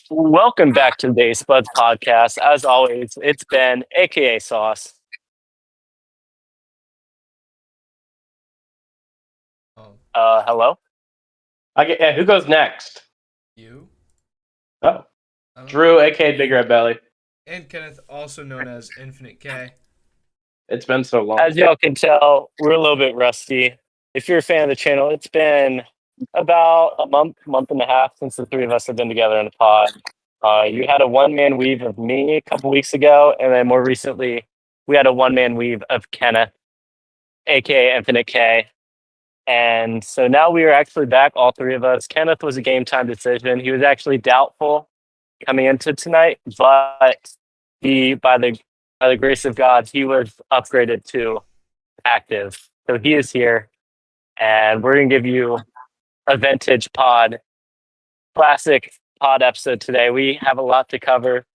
Welcome back to the Tastebuds podcast. As always, it's Ben, aka Sauce. Oh, Hello. Okay, yeah, who goes next? you? Oh, I don't know. Drew, aka Big Red Belly. And Kenneth, also known as Infinite K. It's been so long. As y'all can tell, we're a little bit rusty. If you're a fan of the channel, it's been about a month and a half since the three of us have been together in the pod. You had a one-man weave of me a couple weeks ago, and then more recently, we had a one-man weave of Kenneth, aka Infinite K. And so now we are actually back, all three of us. Kenneth was a game time decision. He was actually doubtful coming into tonight, but he, by the grace of God, he was upgraded to active. So he is here, and we're gonna give you a vintage pod, classic pod episode today. We have a lot to cover.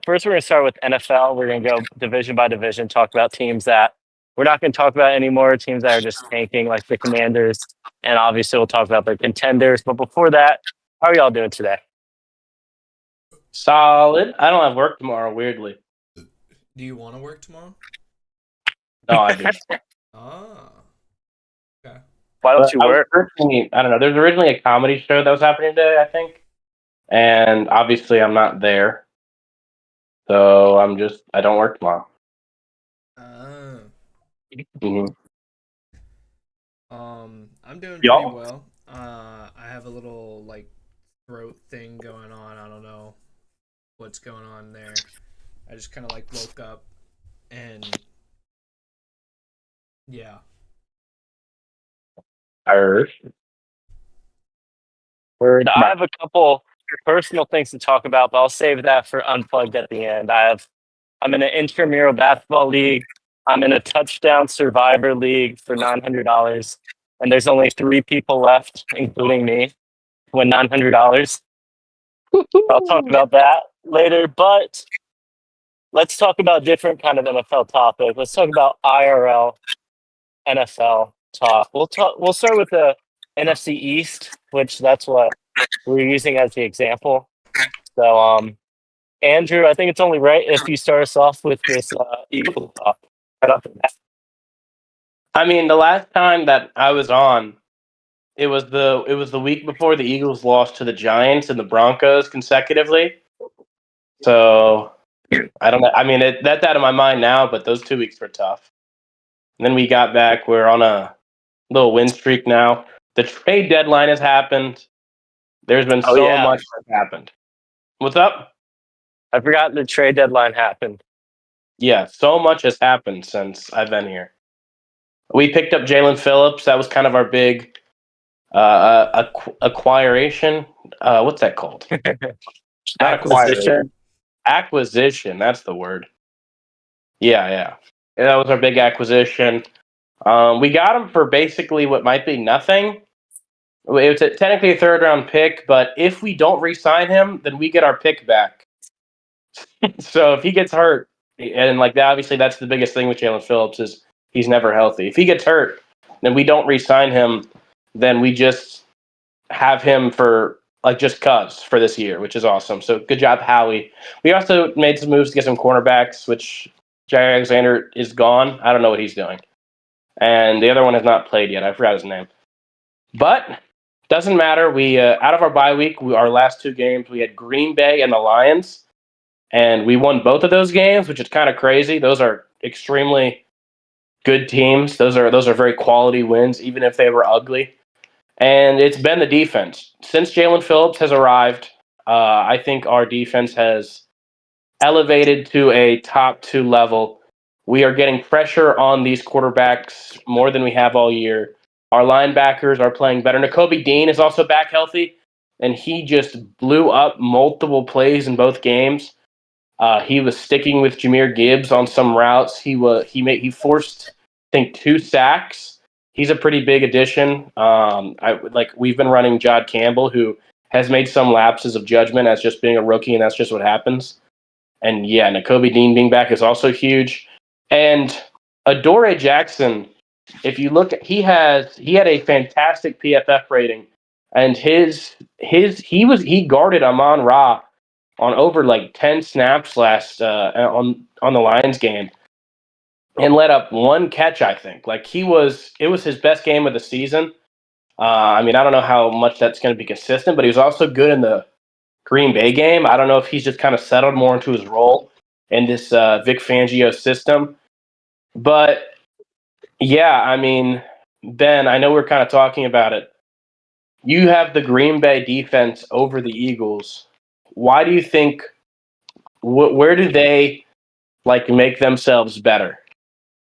First, we're gonna start with NFL. We're gonna go division by division, talk about teams that we're not gonna talk about anymore, teams that are just tanking, like the Commanders, and obviously we'll talk about the contenders. But before that, how are y'all doing today? Solid. I don't have work tomorrow, weirdly. Do you want to work tomorrow? No, I do. Ah. Okay. Why don't But you I was work? originally, I don't know, there's originally a comedy show that was happening today, I think. And obviously I'm not there. So I don't work tomorrow. Ah. Mm-hmm. I'm doing pretty Y'all? well. I have a little throat thing going on. I don't know what's going on there. I just kind of woke up and yeah. Or, Word. I have a couple personal things to talk about, but I'll save that for unplugged at the end. I'm in an intramural basketball league. I'm in a touchdown survivor league for $900, and there's only three people left, including me, to win $900. I'll talk about that later, but let's talk about different kind of NFL topic. Let's talk about IRL NFL talk. We'll start with the NFC East, which that's what we're using as the example. So Andrew, I think it's only right if you start us off with this Eagle talk. Right off the bat. I mean, the last time that I was on, it was the week before the Eagles lost to the Giants and the Broncos consecutively. So I don't know. I mean, that's out of my mind now, but those 2 weeks were tough. And then we got back. We're on a little win streak now. The trade deadline has happened. There's been Oh so yeah, much that's happened. What's up? I forgot the trade deadline happened. Yeah, so much has happened since I've been here. We picked up Jalen Phillips. That was kind of our big acquiration. What's that called? Not acquiring. Acquisition. Acquisition. That's the word. Yeah, yeah. That was our big acquisition. We got him for basically what might be nothing. It's technically a third round pick, but if we don't re-sign him, then we get our pick back. So if he gets hurt, and like that, obviously that's the biggest thing with Jalen Phillips is he's never healthy. If he gets hurt, then we don't re-sign him. Then we just have him for like just cuz for this year, which is awesome. So good job, Howie. We also made some moves to get some cornerbacks, which Jair Alexander is gone. I don't know what he's doing, and the other one has not played yet. I forgot his name, but doesn't matter. We out of our bye week, our last two games, we had Green Bay and the Lions, and we won both of those games, which is kind of crazy. Those are extremely good teams. Those are very quality wins, even if they were ugly. And it's been the defense since Jalen Phillips has arrived. I think our defense has elevated to a top two level. We are getting pressure on these quarterbacks more than we have all year. Our linebackers are playing better. Nakobe Dean is also back healthy, and he just blew up multiple plays in both games. He was sticking with Jameer Gibbs on some routes. He forced I think 2 sacks. He's a pretty big addition. We've been running Jod Campbell, who has made some lapses of judgment as just being a rookie, and that's just what happens. And yeah, Nakobe Dean being back is also huge. And Adore Jackson, if you look, he had a fantastic PFF rating and he guarded Amon Ra on over like 10 snaps last on the Lions game and let up one catch. I think like it was his best game of the season. I mean, I don't know how much that's going to be consistent, but he was also good in the Green Bay game. I don't know if he's just kind of settled more into his role in this Vic Fangio system. But yeah, I mean, Ben, I know we're kind of talking about it. You have the Green Bay defense over the Eagles. Why do you think? Where do they like make themselves better?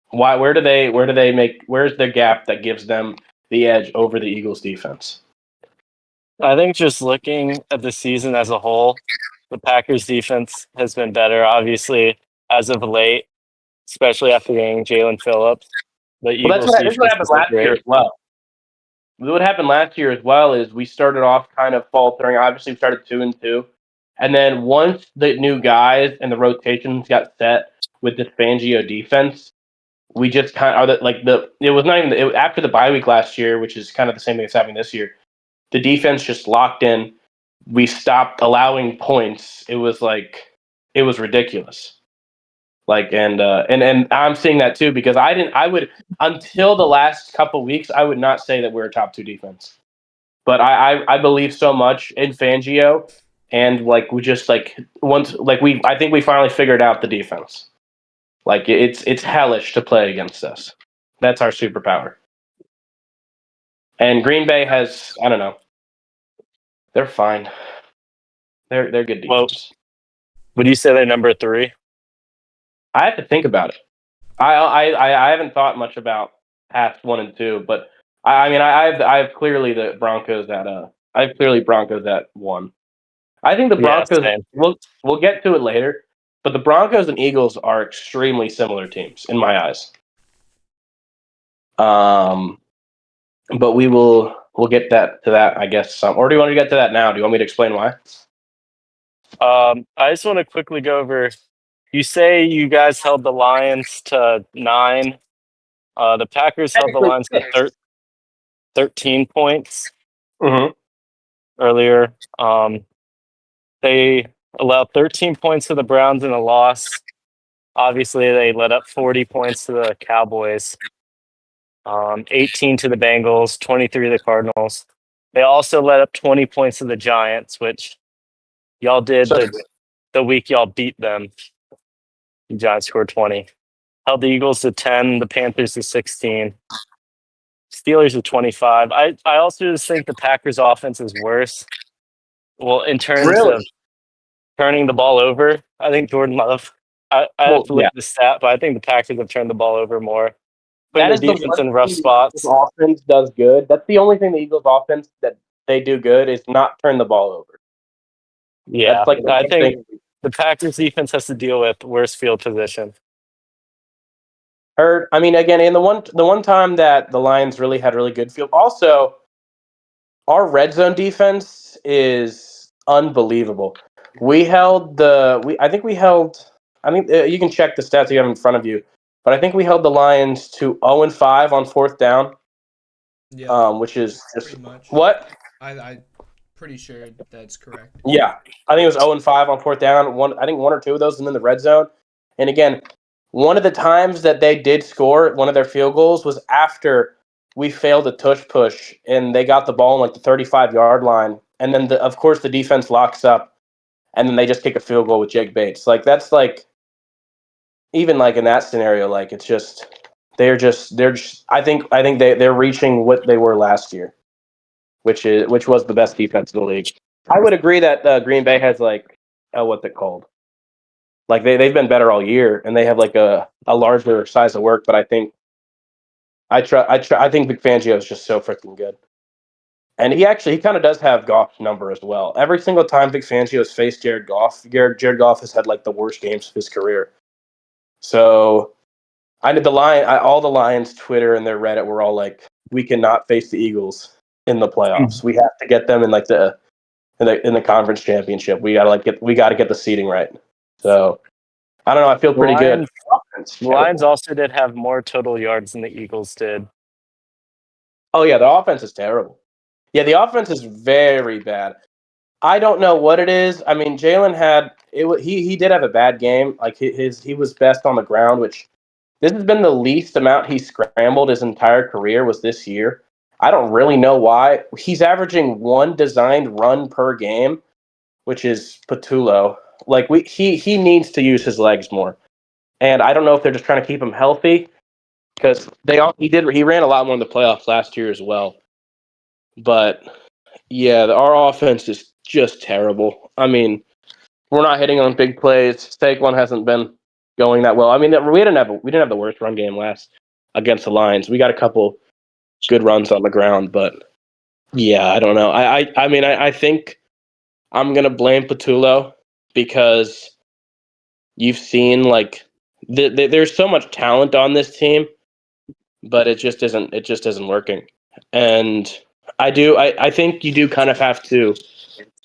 Why? Where do they make? Where's the gap that gives them the edge over the Eagles defense? I think just looking at the season as a whole, the Packers defense has been better, obviously, as of late, especially after getting Jalen Phillips. The Well, Eagles this is what defense happened has looked last year great. as well. What happened last year as well is we started off kind of faltering. Obviously, we started 2-2, and then once the new guys and the rotations got set with this Fangio defense, we just kind of like the. It was not even after the bye week last year, which is kind of the same thing that's happening this year. The defense just locked in. We stopped allowing points. It was ridiculous. Like and I'm seeing that too because I would until the last couple weeks I would not say that we're a top 2 defense. But I believe so much in Fangio and like we just like once like we I think we finally figured out the defense. Like it's hellish to play against us. That's our superpower. And Green Bay has I don't know. They're fine. They're good Well, defense. would you say they're number 3? I have to think about it. I haven't thought much about past 1 and 2, but I mean I have clearly the Broncos at I have clearly Broncos at 1. I think the Yeah, Broncos same. we'll get to it later, but the Broncos and Eagles are extremely similar teams in my eyes. Um, but we'll get to that I guess some. Or do you want to get to that now? Do you want me to explain why? I just want to quickly go over. You say you guys held the Lions to 9. The Packers held the Technically Lions to 6. 13 points Mm-hmm. earlier. They allowed 13 points to the Browns in a loss. Obviously, they let up 40 points to the Cowboys, 18 to the Bengals, 23 to the Cardinals. They also let up 20 points to the Giants, which y'all did So the week y'all beat them. The Giants scored 20. Held the Eagles to 10, the Panthers to 16. Steelers to 25. I also just think the Packers offense is worse. Well, in terms really, of turning the ball over, I think Jordan Love. I have well, to look yeah, at the stat, but I think the Packers have turned the ball over more, putting that the is the defense one in rough thing the Eagles spots. offense does good. That's the only thing the Eagles offense that they do good is not turn the ball over. Yeah, That's like the I one think thing. the Packers defense has to deal with worse field position. Hurt. I mean, again, in the one time that the Lions really had really good field. Also, our red zone defense is unbelievable. We held the we. I think we held. I think you can check the stats you have in front of you, but I think we held the Lions to 0-5 on fourth down, Yep, which is just pretty much. what. I pretty sure that's correct. Yeah, I think it was 0-5 on fourth down. I think 1 or 2 of those, and then the red zone. And again, one of the times that they did score one of their field goals was after we failed a tush push, and they got the ball on like the 35-yard line, and then of course the defense locks up, and then they just kick a field goal with Jake Bates. Like that's like even like in that scenario, like it's just they're just. I think they're reaching what they were last year, which was the best defense in the league. I would agree that Green Bay has like what's it called? Like they've been better all year, and they have like a larger size of work. But I think I think Vic Fangio is just so freaking good, and he kind of does have Goff's number as well. Every single time Vic Fangio has faced Jared Goff has had like the worst games of his career. So I did all the Lions Twitter and their Reddit were all like, we cannot face the Eagles in the playoffs. We have to get them in like in the conference championship. We gotta get the seeding right. So I don't know. I feel The pretty good. Lions, Offense, the Lions terrible. also did have more total yards than the Eagles did. Oh yeah, the offense is terrible. Yeah, the offense is very bad. I don't know what it is. I mean, Jalen had it. He did have a bad game. Like he was best on the ground, which this has been the least amount he scrambled his entire career was this year. I don't really know why. He's averaging one designed run per game, which is Patullo. Like he needs to use his legs more. And I don't know if they're just trying to keep him healthy because he ran a lot more in the playoffs last year as well. But yeah, our offense is just terrible. I mean, we're not hitting on big plays. Saquon hasn't been going that well. I mean, we didn't have the worst run game last against the Lions. We got a couple good runs on the ground, but yeah, I don't know. I think I'm gonna blame Patullo because you've seen like there's so much talent on this team, but it just isn't working. And I think you do kind of have to,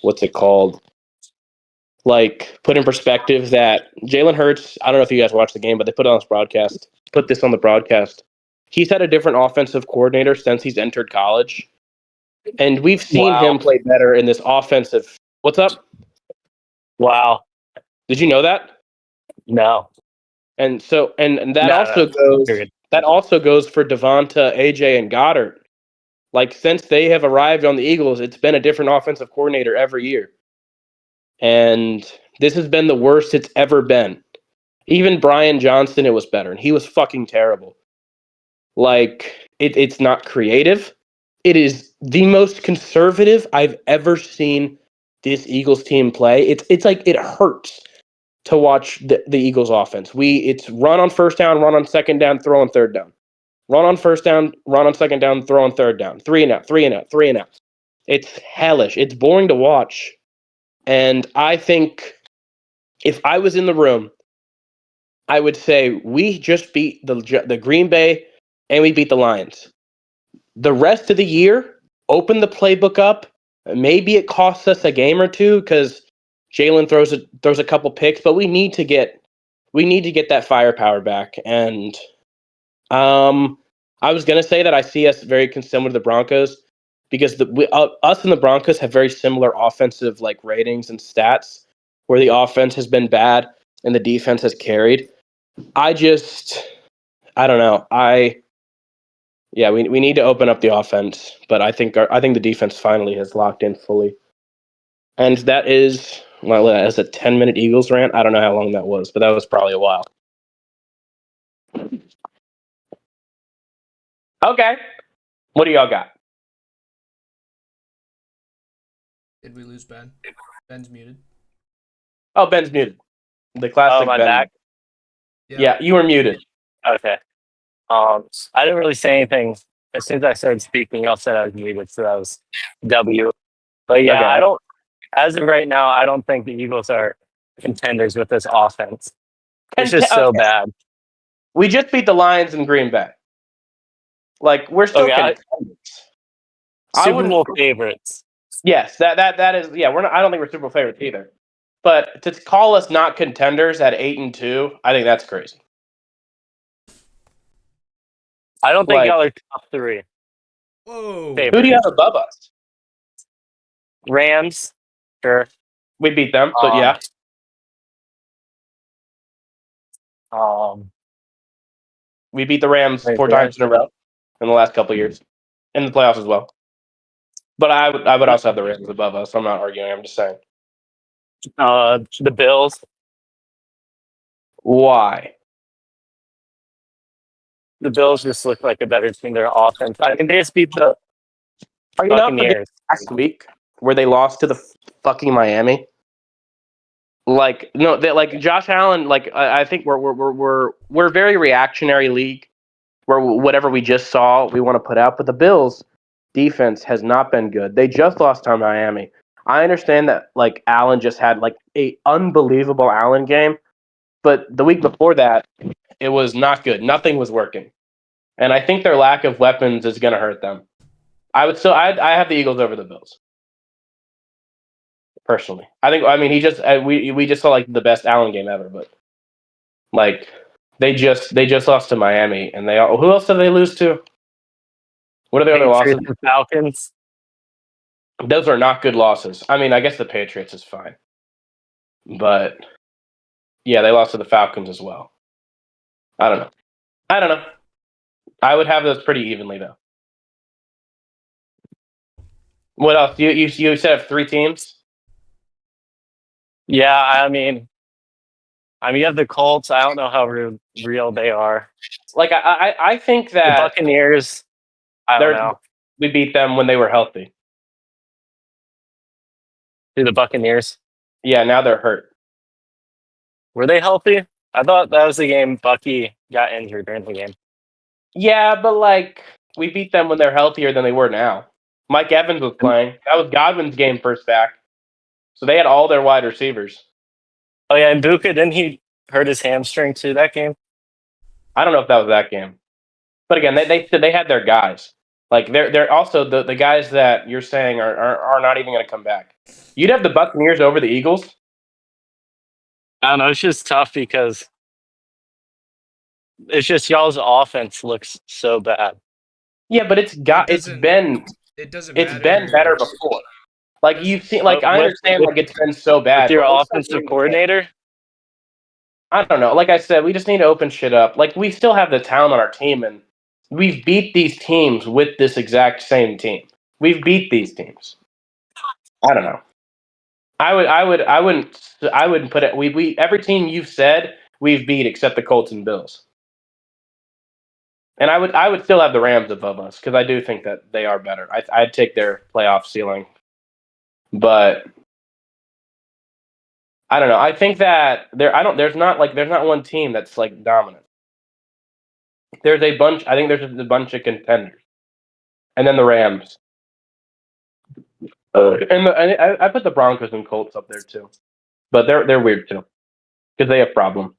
what's it called? Like put in perspective that Jalen Hurts, I don't know if you guys watched the game, but they put this on the broadcast. He's had a different offensive coordinator since he's entered college. And we've seen Wow. him play better in this offensive. What's up? Wow. Did you know that? No. And so and that No. also goes Figured. for Devonta, AJ, and Goddard. Like since they have arrived on the Eagles, it's been a different offensive coordinator every year. And this has been the worst it's ever been. Even Brian Johnson, it was better, and he was fucking terrible. Like it's not creative. It is the most conservative I've ever seen this Eagles team play. It's like it hurts to watch the Eagles offense. It's run on first down, run on second down, throw on third down. Run on first down, run on second down, throw on third down. 3-and-out, 3-and-out, 3-and-out. It's hellish. It's boring to watch. And I think if I was in the room, I would say we just beat the Green Bay and we beat the Lions. The rest of the year, open the playbook up. Maybe it costs us a game or two because Jalen throws a couple picks, but we need to get that firepower back. And I was gonna say that I see us very similar to the Broncos because us and the Broncos have very similar offensive like ratings and stats, where the offense has been bad and the defense has carried. I don't know. We need to open up the offense, but I think the defense finally has locked in fully. And that is as a 10-minute Eagles rant. I don't know how long that was, but that was probably a while. Okay. What do y'all got? Did we lose Ben? Ben's muted. Oh, Ben's muted. The Oh, classic my Ben. back. Yeah, you were muted. Okay. I didn't really say anything. As soon as I started speaking, y'all said I was muted, so that was W. But yeah, Okay. I don't. As of right now, I don't think the Eagles are contenders with this offense. It's just so bad. We just beat the Lions in Green Bay. Like we're still Okay, contenders. Super Bowl favorites. Yes, that is. Yeah, we're not. I don't think we're Super Bowl favorites either. But to call us not contenders at 8-2, I think that's crazy. I don't think Like, y'all are top three. Whoa. Favorite. who do you have above us? Rams, sure. We beat them, but yeah. We beat the Rams 4 times in a row in the last couple of years, in the playoffs as well. But I would also have the Rams above us. I'm not arguing. I'm just saying. The Bills. Why? The Bills just look like a better team. Their offense. I mean, they just beat the Are you not forgetting Buccaneers. last week where they lost to the fucking Miami? Like no, like Josh Allen. Like I think we're a very reactionary league where whatever we just saw we want to put out. But the Bills defense has not been good. They just lost to Miami. I understand that like Allen just had like a unbelievable Allen game, but the week before that it was not good. Nothing was working, and I think their lack of weapons is going to hurt them. I have the Eagles over the Bills. Personally, I mean, he just we just saw like the best Allen game ever, but like they just lost to Miami, and who else did they lose to? What are the other losses? Patriots and Falcons. Those are not good losses. I mean, I guess the Patriots is fine, but yeah, they lost to the Falcons as well. I don't know. I would have those pretty evenly though. What else? You said have 3 teams. Yeah, I mean, you have the Colts. I don't know how real they are. Like I think The that Buccaneers. I don't know. we beat them when they were healthy. Who the Buccaneers? Yeah, now they're hurt. Were they healthy? I thought that was the game Bucky got injured during the game. Yeah, but like we beat them when they're healthier than they were now. Mike Evans was playing. That was Godwin's game first back. So they had all their wide receivers. Oh yeah, and Buka, didn't he hurt his hamstring too that game? I don't know if that was that game. But again, they had their guys. Like they're also the guys that you're saying are not even going to come back. You'd have the Buccaneers over the Eagles. I don't know. It's just tough because it's just y'all's offense looks so bad. Yeah, but it's been better before. Like you've seen, like I understand, like it's been so bad. With your but offensive coordinator, I don't know. Like I said, we just need to open shit up. Like we still have the talent on our team, and we've beat these teams with this exact same team. We've beat these teams. I don't know. I wouldn't put it. We every team you've said we've beat except the Colts and Bills. And I would still have the Rams above us because I do think that they are better. I'd take their playoff ceiling, but I don't know. I think that there's not one team that's like dominant. There's a bunch. I think there's just a bunch of contenders, and then the Rams. I put the Broncos and Colts up there too, but they're weird too because they have problems.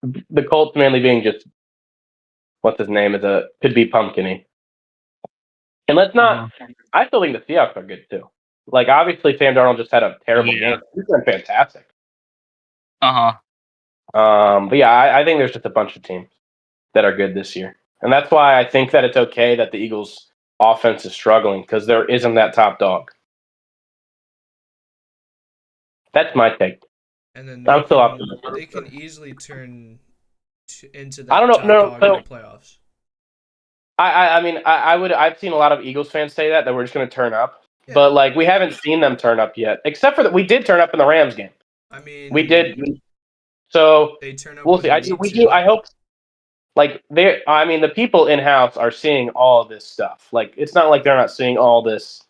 The Colts mainly being just what's his name could be Pumpkiny, and let's not. I still think the Seahawks are good too. Like obviously Sam Darnold just had a terrible game. He's been fantastic. But yeah, I think there's just a bunch of teams that are good this year, and that's why I think that it's okay that the Eagles' offense is struggling because there isn't that top dog. That's my take. And then I'm still optimistic. they can easily turn into that I don't know. top No, dog in the playoffs. I mean, I've seen a lot of Eagles fans say that we're just going to turn up, Yeah. but like we haven't seen them turn up yet, except for that we did turn up in the Rams game. I mean, We did. So they turn up. we'll see. I hope. Like I mean, the people in house are seeing all of this stuff. Like it's not like they're not seeing all this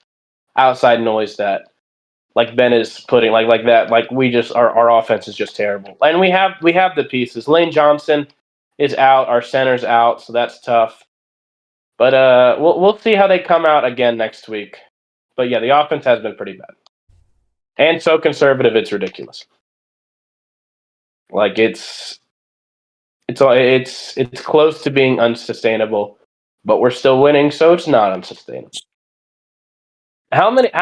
outside noise that like Ben is putting like that. Like we just our offense is just terrible, and we have the pieces. Lane Johnson is out. Our center's out, so that's tough. But we'll see how they come out again next week. But yeah, the offense has been pretty bad, and so conservative it's ridiculous. Like it's close to being unsustainable, but we're still winning, so it's not unsustainable. How much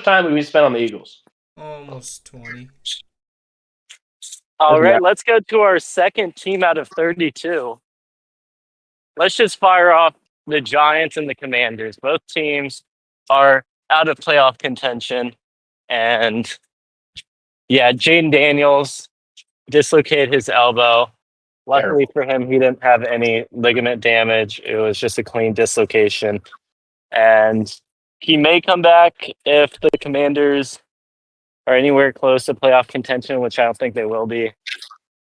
time have we spent on the Eagles? Almost 20. All right, let's go to our second team out of 32. Let's just fire off the Giants and the Commanders. Both teams are out of playoff contention. And yeah, Jaden Daniels dislocated his elbow. Luckily for him, he didn't have any ligament damage. It was just a clean dislocation. And he may come back if the Commanders are anywhere close to playoff contention, which I don't think they will be.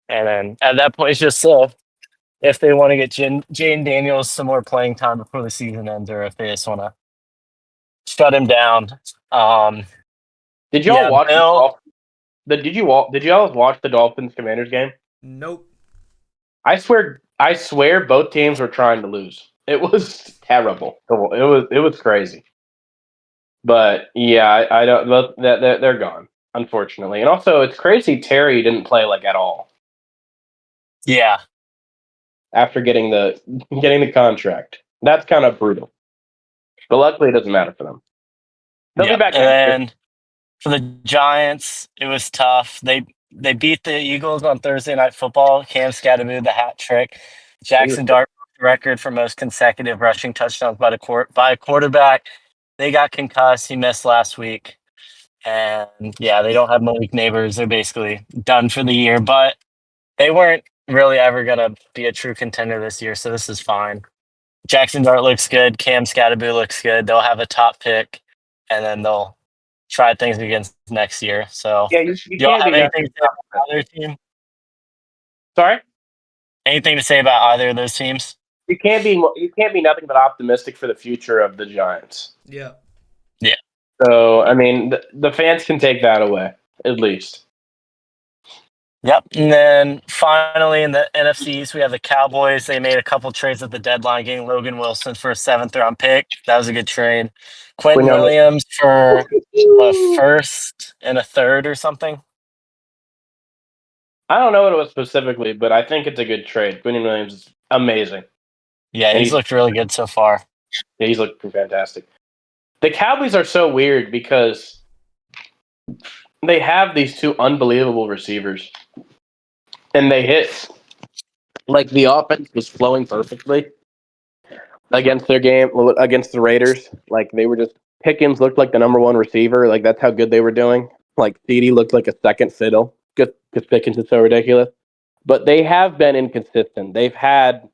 And then at that point, it's just if they want to get Jane Daniels some more playing time before the season ends, or if they just want to shut him down. Did y'all watch Did y'all watch the Dolphins Commanders game? Nope. I swear both teams were trying to lose. It was terrible. It was crazy. But yeah, I don't. They're gone, unfortunately. And also, it's crazy Terry didn't play like at all. Yeah. After getting the contract, that's kind of brutal. But luckily, it doesn't matter for them. They'll be back. And for the Giants, it was tough. They beat the Eagles on Thursday Night Football. Cam Scattermoo, the hat trick. Jackson Dart record for most consecutive rushing touchdowns by a quarterback. they got concussed. He missed last week. And yeah, they don't have Malik Neighbors. They're basically done for the year, but they weren't really ever going to be a true contender this year, so this is fine. Jackson Dart looks good. Cam Scatterboo looks good. They'll have a top pick, and then they'll try things against next year. So, Yeah, you do y'all can't have be anything nothing. to say about either team? Sorry, Anything to say about either of those teams? you can't be nothing but optimistic for the future of the Giants. Yeah. Yeah. So I mean, the fans can take that away at least. Yep. And then finally in the NFC East, we have the Cowboys. They made a couple trades at the deadline, getting Logan Wilson for a 7th-round pick. That was a good trade. Quentin Williams for a first and a third or something. I don't know what it was specifically, but I think it's a good trade. Quentin Williams is amazing. Yeah, And he's looked really good so far. Yeah, he's looking fantastic. The Cowboys are so weird because they have these two unbelievable receivers, and they hit. Like the offense was flowing perfectly against their game against the Raiders. Like they were just Pickens looked like the number one receiver. Like that's how good they were doing. Like CD looked like a second fiddle because Pickens is so ridiculous. But they have been inconsistent. They've had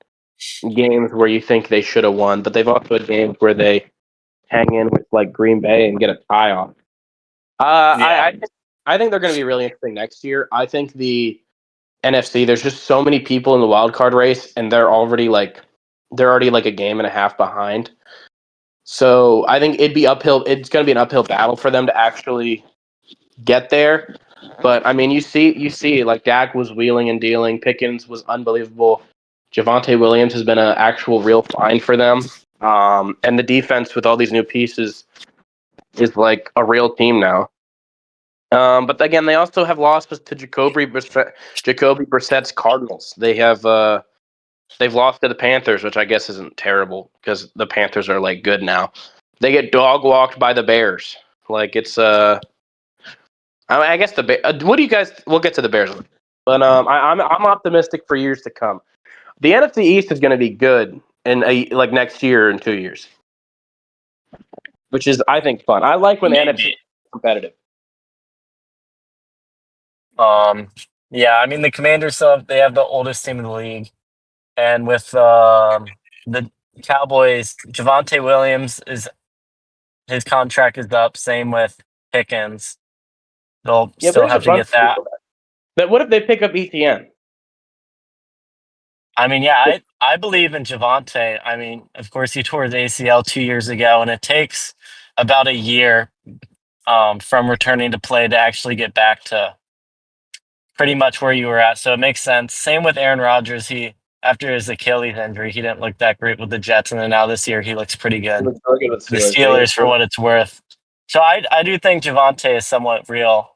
games where you think they should have won, but they've also had games where they hang in with like Green Bay and get a tie off. Yeah. I think they're going to be really interesting next year. I think the NFC, there's just so many people in the wild card race, and they're already like a game and a half behind. So I think it'd be uphill. It's going to be an uphill battle for them to actually get there. But I mean, you see, like Dak was wheeling and dealing. Pickens was unbelievable. Javonte Williams has been an actual real find for them. And the defense with all these new pieces is like a real team now. But again, they also have losses to Jacoby Brissett's Cardinals. They've lost to the Panthers, which I guess isn't terrible because the Panthers are like good now. They get dog walked by the Bears. Like it's I guess what do you guys? We'll get to the Bears, but I'm optimistic for years to come. The NFC East is going to be good in like next year and 2 years, which is I think fun. I like when the NFC is competitive. Yeah, I mean the Commanders they have the oldest team in the league. And with the Cowboys, Javonte Williams his contract is up. Same with Pickens. They'll still There's a have to bunch get of that. people. But what if they pick up ETN? I mean, yeah, I believe in Javonte. I mean, of course, he tore his ACL 2 years ago, and it takes about a year from returning to play to actually get back to pretty much where you were at. So it makes sense. Same with Aaron Rodgers. After his Achilles injury, he didn't look that great with the Jets, and then now this year he looks pretty good. The Steelers, for what it's worth. So I do think Javonte is somewhat real.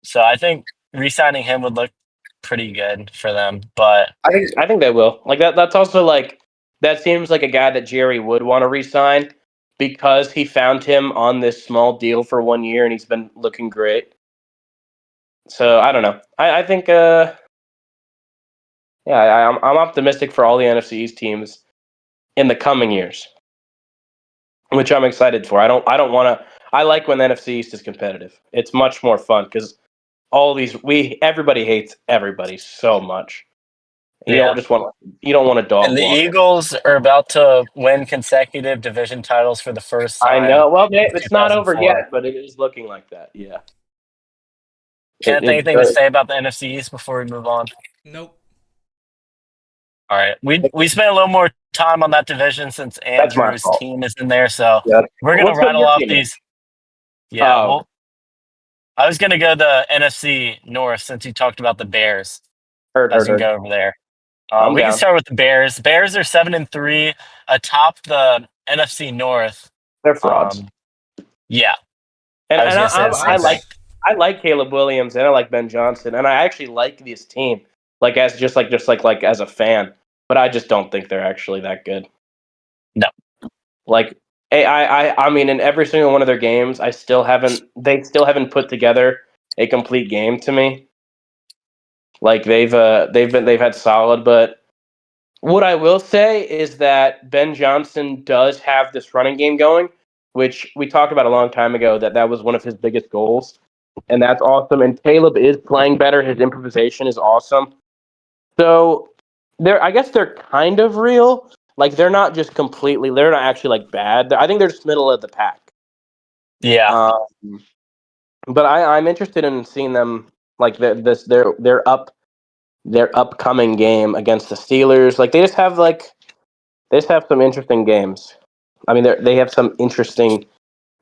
So I think re-signing him would look pretty good for them. But I think they will. Like that. That's also like that seems like a guy that Jerry would want to re-sign because he found him on this small deal for 1 year and he's been looking great. So I don't know. I think I'm optimistic for all the NFC East teams in the coming years, which I'm excited for. I don't want to. I like when the NFC East is competitive. It's much more fun because everybody hates everybody so much. You yeah. you don't want a dog And the walk. Eagles are about to win consecutive division titles for the first I time know. Well, since it's not over 2004. yet, but it is looking like that. Yeah. Kenneth, anything to say about the NFC East before we move on? Nope. All right. We spent a little more time on that division since That's my Andrew's fault. team is in there. So Yeah. we're going to rattle your off team? these. Yeah. Oh. Well, I was going to go the NFC North since you talked about the Bears. I was going to go over there. We can start with the Bears. Bears are 7-3 atop the NFC North. They're frauds. Yeah. And I was going to say the same thing. I like Caleb Williams and I like Ben Johnson and I actually like this team like as just like as a fan, but I just don't think they're actually that good. No. Like I mean in every single one of their games, they still haven't put together a complete game to me. Like they've had solid, but what I will say is that Ben Johnson does have this running game going, which we talked about a long time ago. That was one of his biggest goals, and that's awesome. And Caleb is playing better. His improvisation is awesome. So I guess they're kind of real. Like they're not just completely. They're not actually like bad. I think they're just middle of the pack. Yeah. But I'm interested in seeing them like their upcoming game against the Steelers. Like they just have some interesting games. I mean, they have some interesting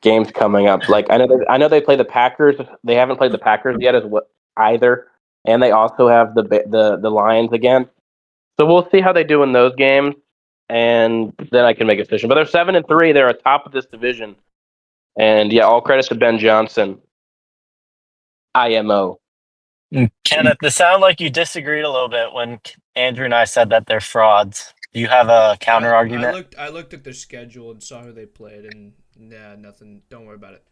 games coming up. Like I know they play the Packers. They haven't played the Packers yet as what either, and they also have the Lions again. So we'll see how they do in those games, and then I can make a decision. But they're 7-3. They're atop of this division, and yeah, all credit to Ben Johnson. IMO. Kenneth, it sounded like you disagreed a little bit when Andrew and I said that they're frauds. Do you have a counter argument? I looked at their schedule and saw who they played, and nah, nothing. Don't worry about it.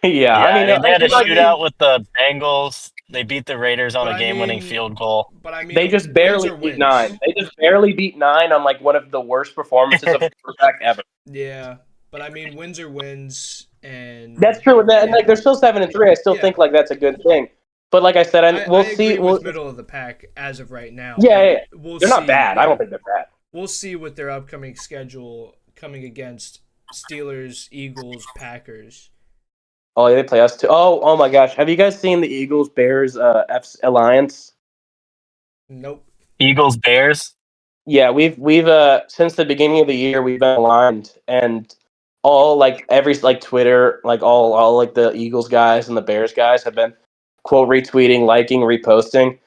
Yeah, Yeah, I mean, they had a But I shootout mean, with the Bengals. They beat the Raiders on but a I game-winning mean, field goal. but I they mean, just wins barely are beat wins. 9. They just barely beat 9 on like one of the worst performances of a quarterback ever. Yeah, but I mean, wins are wins, That's and true, and like yeah, they're still 7-3. I still yeah. think like that's a good thing. But like I said, I we'll see. agree with middle of the pack as of right now, Yeah, but yeah, we'll they're not see. bad. I don't Yeah, think they're bad. we'll see with their upcoming schedule coming against Steelers, Eagles, Packers. Oh, yeah, they play us too. Oh my gosh, have you guys seen the Eagles Bears Alliance? Nope. Eagles, Bears. Yeah, we've since the beginning of the year we've been aligned, and all like every like Twitter, like all like the Eagles guys and the Bears guys have been quote retweeting, liking, reposting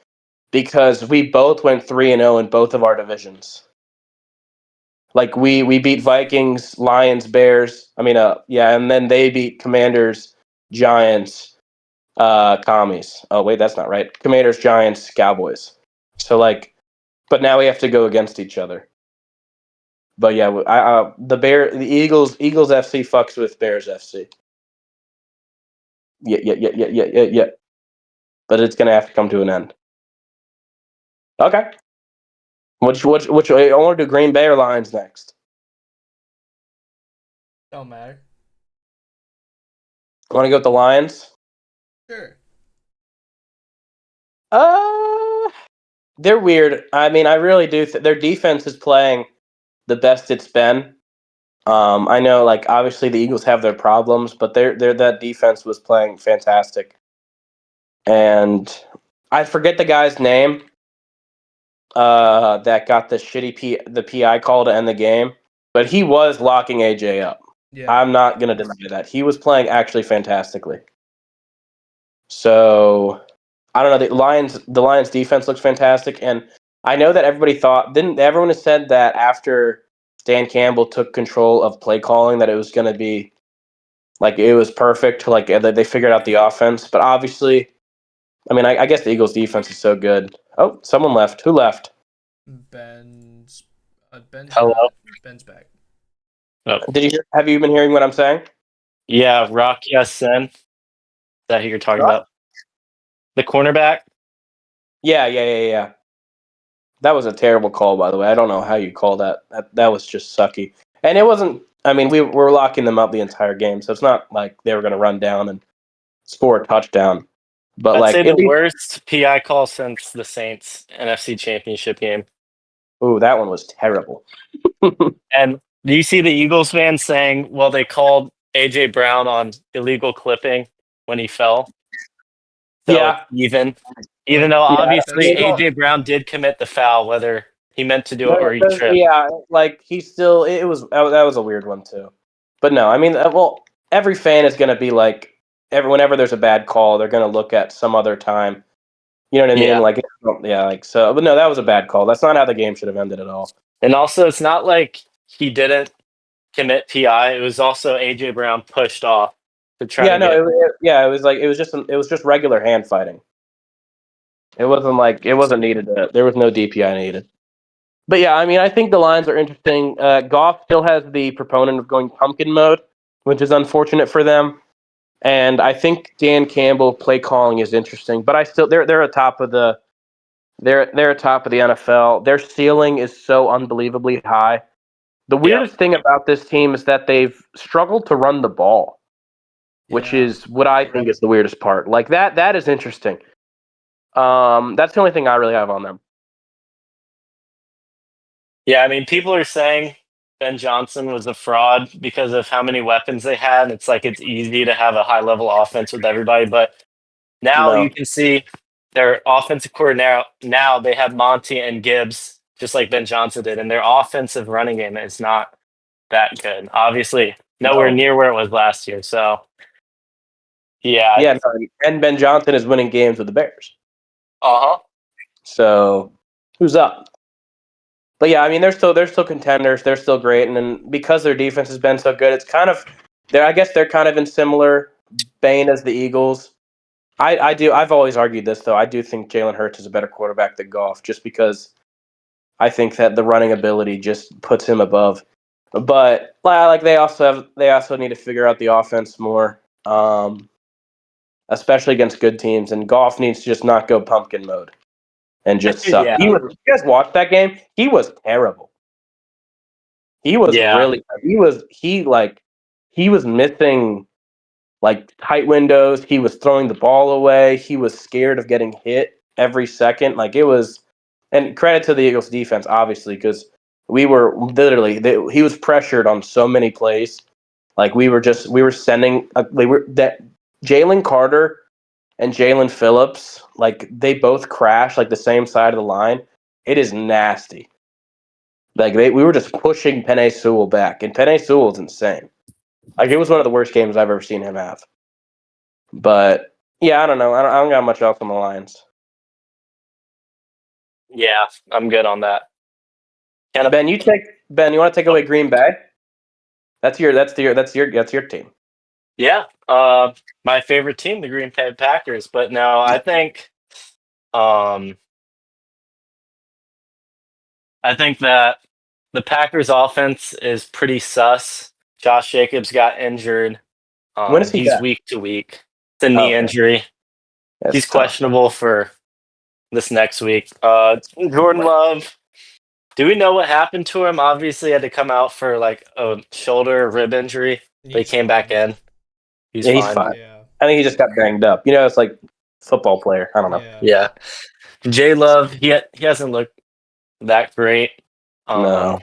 because we both went 3-0 in both of our divisions. Like we beat Vikings, Lions, Bears. I mean, yeah, and then they beat Commanders, Giants, Commies. Oh wait, that's not right. Commanders, Giants, Cowboys. So like, but now we have to go against each other. But yeah, the Eagles FC fucks with Bears FC. Yeah. But it's gonna have to come to an end. Okay. Which I want to do Green Bay or Lions next. Don't matter. I want to go with the Lions. Sure. Uh, they're weird. I mean, I really do. Their defense is playing the best it's been. I know, like obviously the Eagles have their problems, but their that defense was playing fantastic. And I forget the guy's name. That got the the PI call to end the game, but he was locking AJ up. Yeah. I'm not gonna deny that he was playing actually fantastically. So I don't know. The Lions defense looks fantastic, and I know that everybody thought didn't everyone has said that after Dan Campbell took control of play calling that it was going to be like it was perfect. Like they figured out the offense, but obviously, I mean, I guess the Eagles defense is so good. Oh, someone left. Who left? Ben's Ben's Hello. not. Ben's back. Oh. Have you been hearing what I'm saying? Yeah, Rock Sen. Is that who you're talking Rock? about? The cornerback. Yeah. That was a terrible call, by the way. I don't know how you call that. That was just sucky. And it wasn't. I mean, we were locking them up the entire game, so it's not like they were going to run down and score a touchdown. But I'd like, say at the least, worst PI call since the Saints NFC Championship game. ooh, that one was terrible. And do you see the Eagles fans saying, well, they called AJ Brown on illegal clipping when he fell? So it's Yeah, even though yeah. obviously That's Well, AJ Brown did commit the foul, whether he meant to do it or he tripped. yeah, like he still. It was that was a weird one too. But no, I mean, well, every fan is going to be like, whenever there's a bad call, they're going to look at some other time. You know what I mean? Yeah. Like, yeah, like so. But no, that was a bad call. That's not how the game should have ended at all. And also, it's not like he didn't commit PI. It was also AJ Brown pushed off to try Yeah, to no, get. yeah, it was just regular hand fighting. It wasn't like it wasn't needed. There was no DPI needed. But yeah, I mean, I think the lines are interesting. Goff still has the proponent of going pumpkin mode, which is unfortunate for them. And I think Dan Campbell play calling is interesting. But I still they're atop of the they're atop of the NFL. Their ceiling is so unbelievably high. The weirdest thing about this team is that they've struggled to run the ball, which is what I think is the weirdest part. Like that is interesting. That's the only thing I really have on them. Yeah, I mean, people are saying Ben Johnson was a fraud because of how many weapons they had. It's like it's easy to have a high level offense with everybody, but now No. you can see their offensive coordinator. Now they have Monty and Gibbs, just like Ben Johnson did, and their offensive running game is not that good. Obviously, nowhere No. near where it was last year. So, yeah. Yeah, no, and Ben Johnson is winning games with the Bears. Uh huh. So who's up? But yeah, I mean they're still contenders. They're still great, and then because their defense has been so good, it's kind of I guess they're kind of in similar vein as the Eagles. I've always argued this though. I do think Jalen Hurts is a better quarterback than Goff, just because I think that the running ability just puts him above. But like they also need to figure out the offense more, especially against good teams. And Goff needs to just not go pumpkin mode and just suck. Yeah. You guys watched that game? He was terrible. He was really he was missing like tight windows. He was throwing the ball away. He was scared of getting hit every second. Like it was, and credit to the Eagles defense, obviously, because we were literally he was pressured on so many plays. Like we were sending that Jalen Carter and Jalen Phillips, like they both crashed like the same side of the line. It is nasty. Like we were just pushing Penei Sewell back, and Penei Sewell's insane. Like it was one of the worst games I've ever seen him have. But yeah, I don't know. I don't got much else on the Lions. Yeah, I'm good on that. Ben, you want to take away Green Bay? That's your team. Yeah, my favorite team, the Green Bay Packers. But no, I think that the Packers offense is pretty sus. Josh Jacobs got injured. When is he He's back? week to week. It's a knee injury. He's tough. questionable for this next week. Jordan Love. Do we know what happened to him? Obviously, he had to come out for like a shoulder rib injury. But he came back in. He's fine. Yeah. I think he just got banged up. You know, it's like football player. I don't know. Yeah. J Love, he hasn't looked that great. No.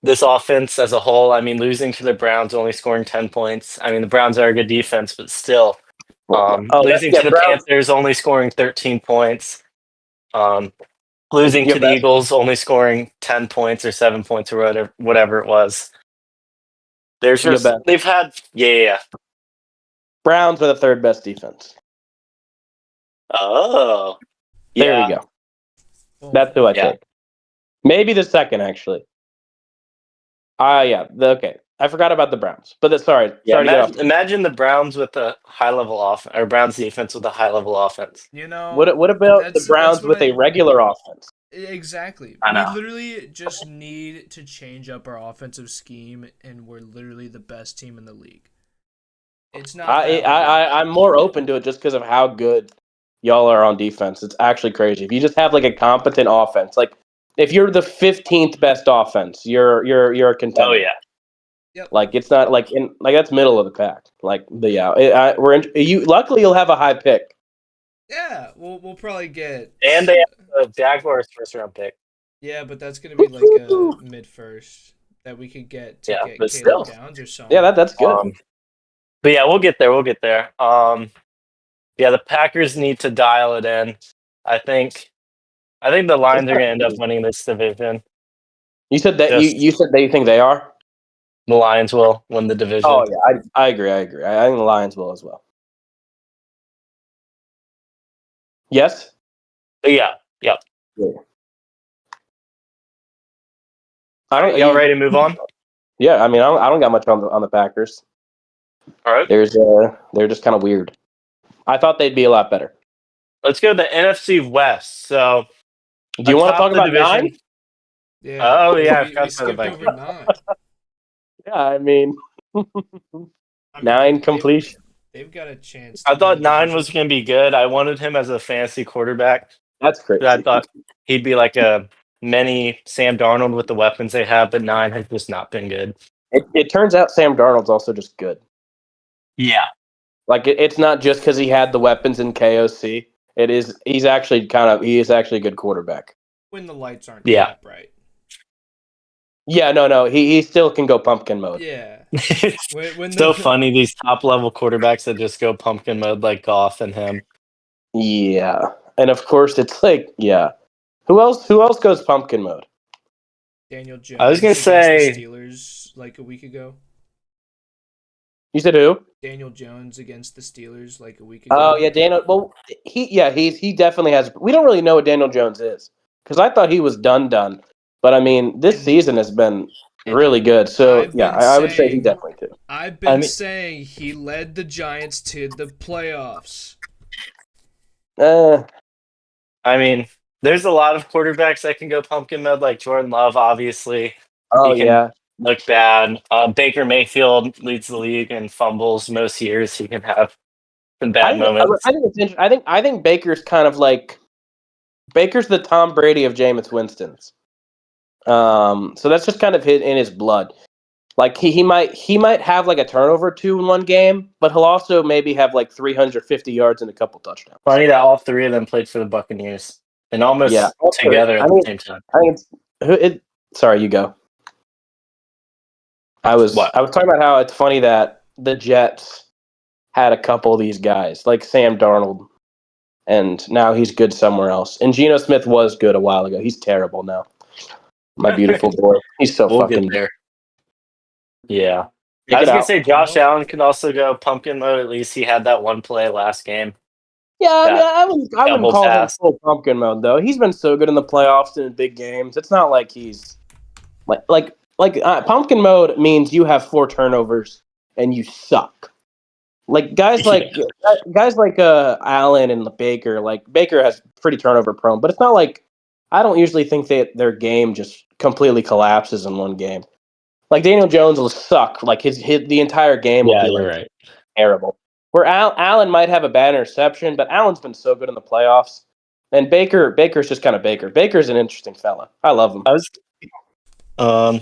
This offense as a whole, I mean, losing to the Browns, only scoring 10 points. I mean, the Browns are a good defense, but still. Losing to the Panthers, only scoring 13 points. Losing to the Eagles, only scoring 10 points or 7 points or whatever it was. They've had, yeah. Browns are the third best defense. Oh. There we go. That's who I take. Maybe the second, actually. Okay. I forgot about the Browns, but sorry. Imagine the Browns with a high-level offense, or Browns defense with a high-level offense. You know, what about the Browns with a regular offense? Exactly. We literally just need to change up our offensive scheme, and we're literally the best team in the league. It's not. I'm more open to it just because of how good y'all are on defense. It's actually crazy. If you just have like a competent offense, like if you're the 15th best offense, you're a contender. Oh yeah. Yep. Like it's not like that's middle of the pack. Like luckily you'll have a high pick. Yeah, we'll probably get. And they have a Jaguars first round pick. Yeah, but that's gonna be like a mid first that we could get to get Caleb Downs or something. Yeah, that's good. But yeah, we'll get there. Yeah, the Packers need to dial it in. I think the Lions are gonna end up winning this division. You said that you said that you think they are? The Lions will win the division. Oh yeah, I agree. I think the Lions will as well. Yes? Yeah. Y'all ready to move on? Yeah, I mean, I don't got much on the Packers. All right. They're just kind of weird. I thought they'd be a lot better. Let's go to the NFC West. So, do you want to talk about division? 9? Yeah. Oh yeah, we skipped over 9. Yeah, I mean 9 completion. They've got a chance. I thought 9 was going to be good. I wanted him as a fantasy quarterback. That's crazy. I thought he'd be like a many Sam Darnold with the weapons they have, but 9 has just not been good. It turns out Sam Darnold's also just good. Yeah. Like it's not just because he had the weapons in KOC. He is actually a good quarterback. When the lights aren't Yeah. that bright. Yeah, no. He still can go pumpkin mode. Yeah. It's When so funny, these top level quarterbacks that just go pumpkin mode like Goff and him. Yeah. And of course it's like, yeah. Who else goes pumpkin mode? Daniel Jones I was gonna against say the Steelers like a week ago. You said who? Daniel Jones against the Steelers like a week ago. Oh yeah, Daniel. Well, he definitely has. We don't really know what Daniel Jones is because I thought he was done. But I mean, this And- season has been and really good. So I've yeah, been I would say he saying- definitely could. I've I been mean- saying he led the Giants to the playoffs. I mean, there's a lot of quarterbacks that can go pumpkin mode, like Jordan Love, obviously. Oh He can yeah, look bad. Baker Mayfield leads the league in fumbles most years. He can have some bad moments. I think it's interesting. I think Baker's kind of like Baker's the Tom Brady of Jameis Winston's. So that's just kind of in his blood. Like he might have like a turnover or two in one game, but he'll also maybe have like 350 yards and a couple touchdowns. Funny that all three of them played for the Buccaneers and almost Yeah. together at the same time. I think sorry, you go. I was What? talking about how it's funny that the Jets had a couple of these guys, like Sam Darnold, and now he's good somewhere else. And Geno Smith was good a while ago. He's terrible now. My beautiful boy. He's so We'll fucking get there. Yeah. Check I was it going to out. say Josh Allen can also go pumpkin mode. At least he had that one play last game. Yeah, I mean, that I wouldn't double call him pass. full pumpkin mode though. He's been so good in the playoffs and in big games. It's not like he's pumpkin mode means you have 4 turnovers and you suck. Like guys like Allen and Baker. Like Baker has pretty turnover prone, but it's not like I don't usually think that their game just completely collapses in one game. Like Daniel Jones will suck. Like his the entire game will Yeah, be you're like right. terrible. Where Allen might have a bad interception, but Allen's been so good in the playoffs. And Baker's just kind of Baker. Baker's an interesting fella. I love him. I was I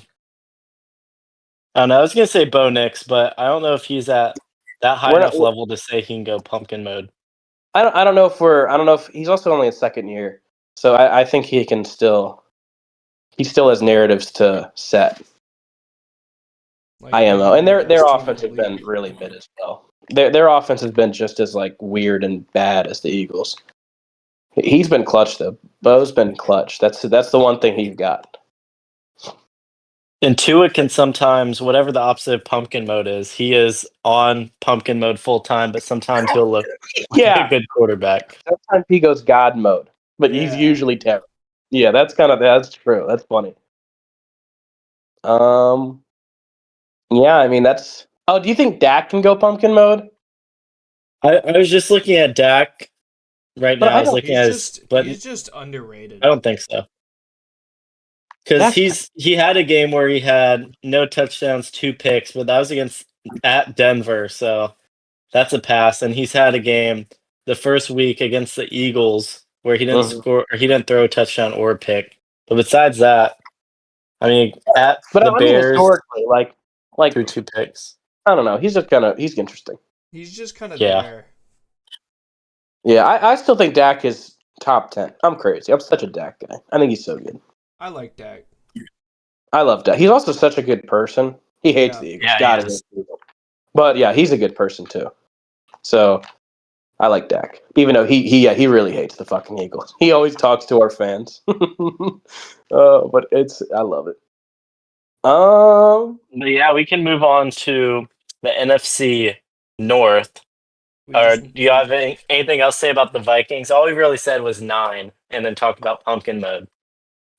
don't know. I was gonna say Bo Nix, but I don't know if he's at that high enough level to say he can go pumpkin mode. I don't know if he's also only a second year, so I think he still has narratives to set. Like IMO, and their best team offense in has the been league. really mid as well. Their offense has been just as like weird and bad as the Eagles. He's been clutch though. Bo's been clutch. That's the one thing he's got. And Tua can sometimes, whatever the opposite of pumpkin mode is, he is on pumpkin mode full time, but sometimes he'll look like a good quarterback. Sometimes he goes God mode, but he's usually terrible. Yeah, that's true. That's funny. Yeah, I mean that's. Oh, do you think Dak can go pumpkin mode? I was just looking at Dak right But now. I was looking at his, but he's just underrated. I don't think so. Because he had a game where he had no touchdowns, 2 picks, but that was against at Denver, so that's a pass. And he's had a game the first week against the Eagles where he didn't score, or he didn't throw a touchdown or a pick. But besides that, I mean, at the Bears, historically, like threw 2 picks. I don't know. He's interesting. He's just kind of Yeah. there. Yeah, I still think Dak is top 10. I'm crazy. I'm such a Dak guy. I think he's so good. I like Dak. I love Dak. He's also such a good person. He hates the Eagles. Yeah, he God, is. but yeah, he's a good person too. So I like Dak, even though he really hates the fucking Eagles. He always talks to our fans. But I love it. But yeah, we can move on to the NFC North. Or do you have anything else to say about the Vikings? All we really said was 9, and then talk about pumpkin mode.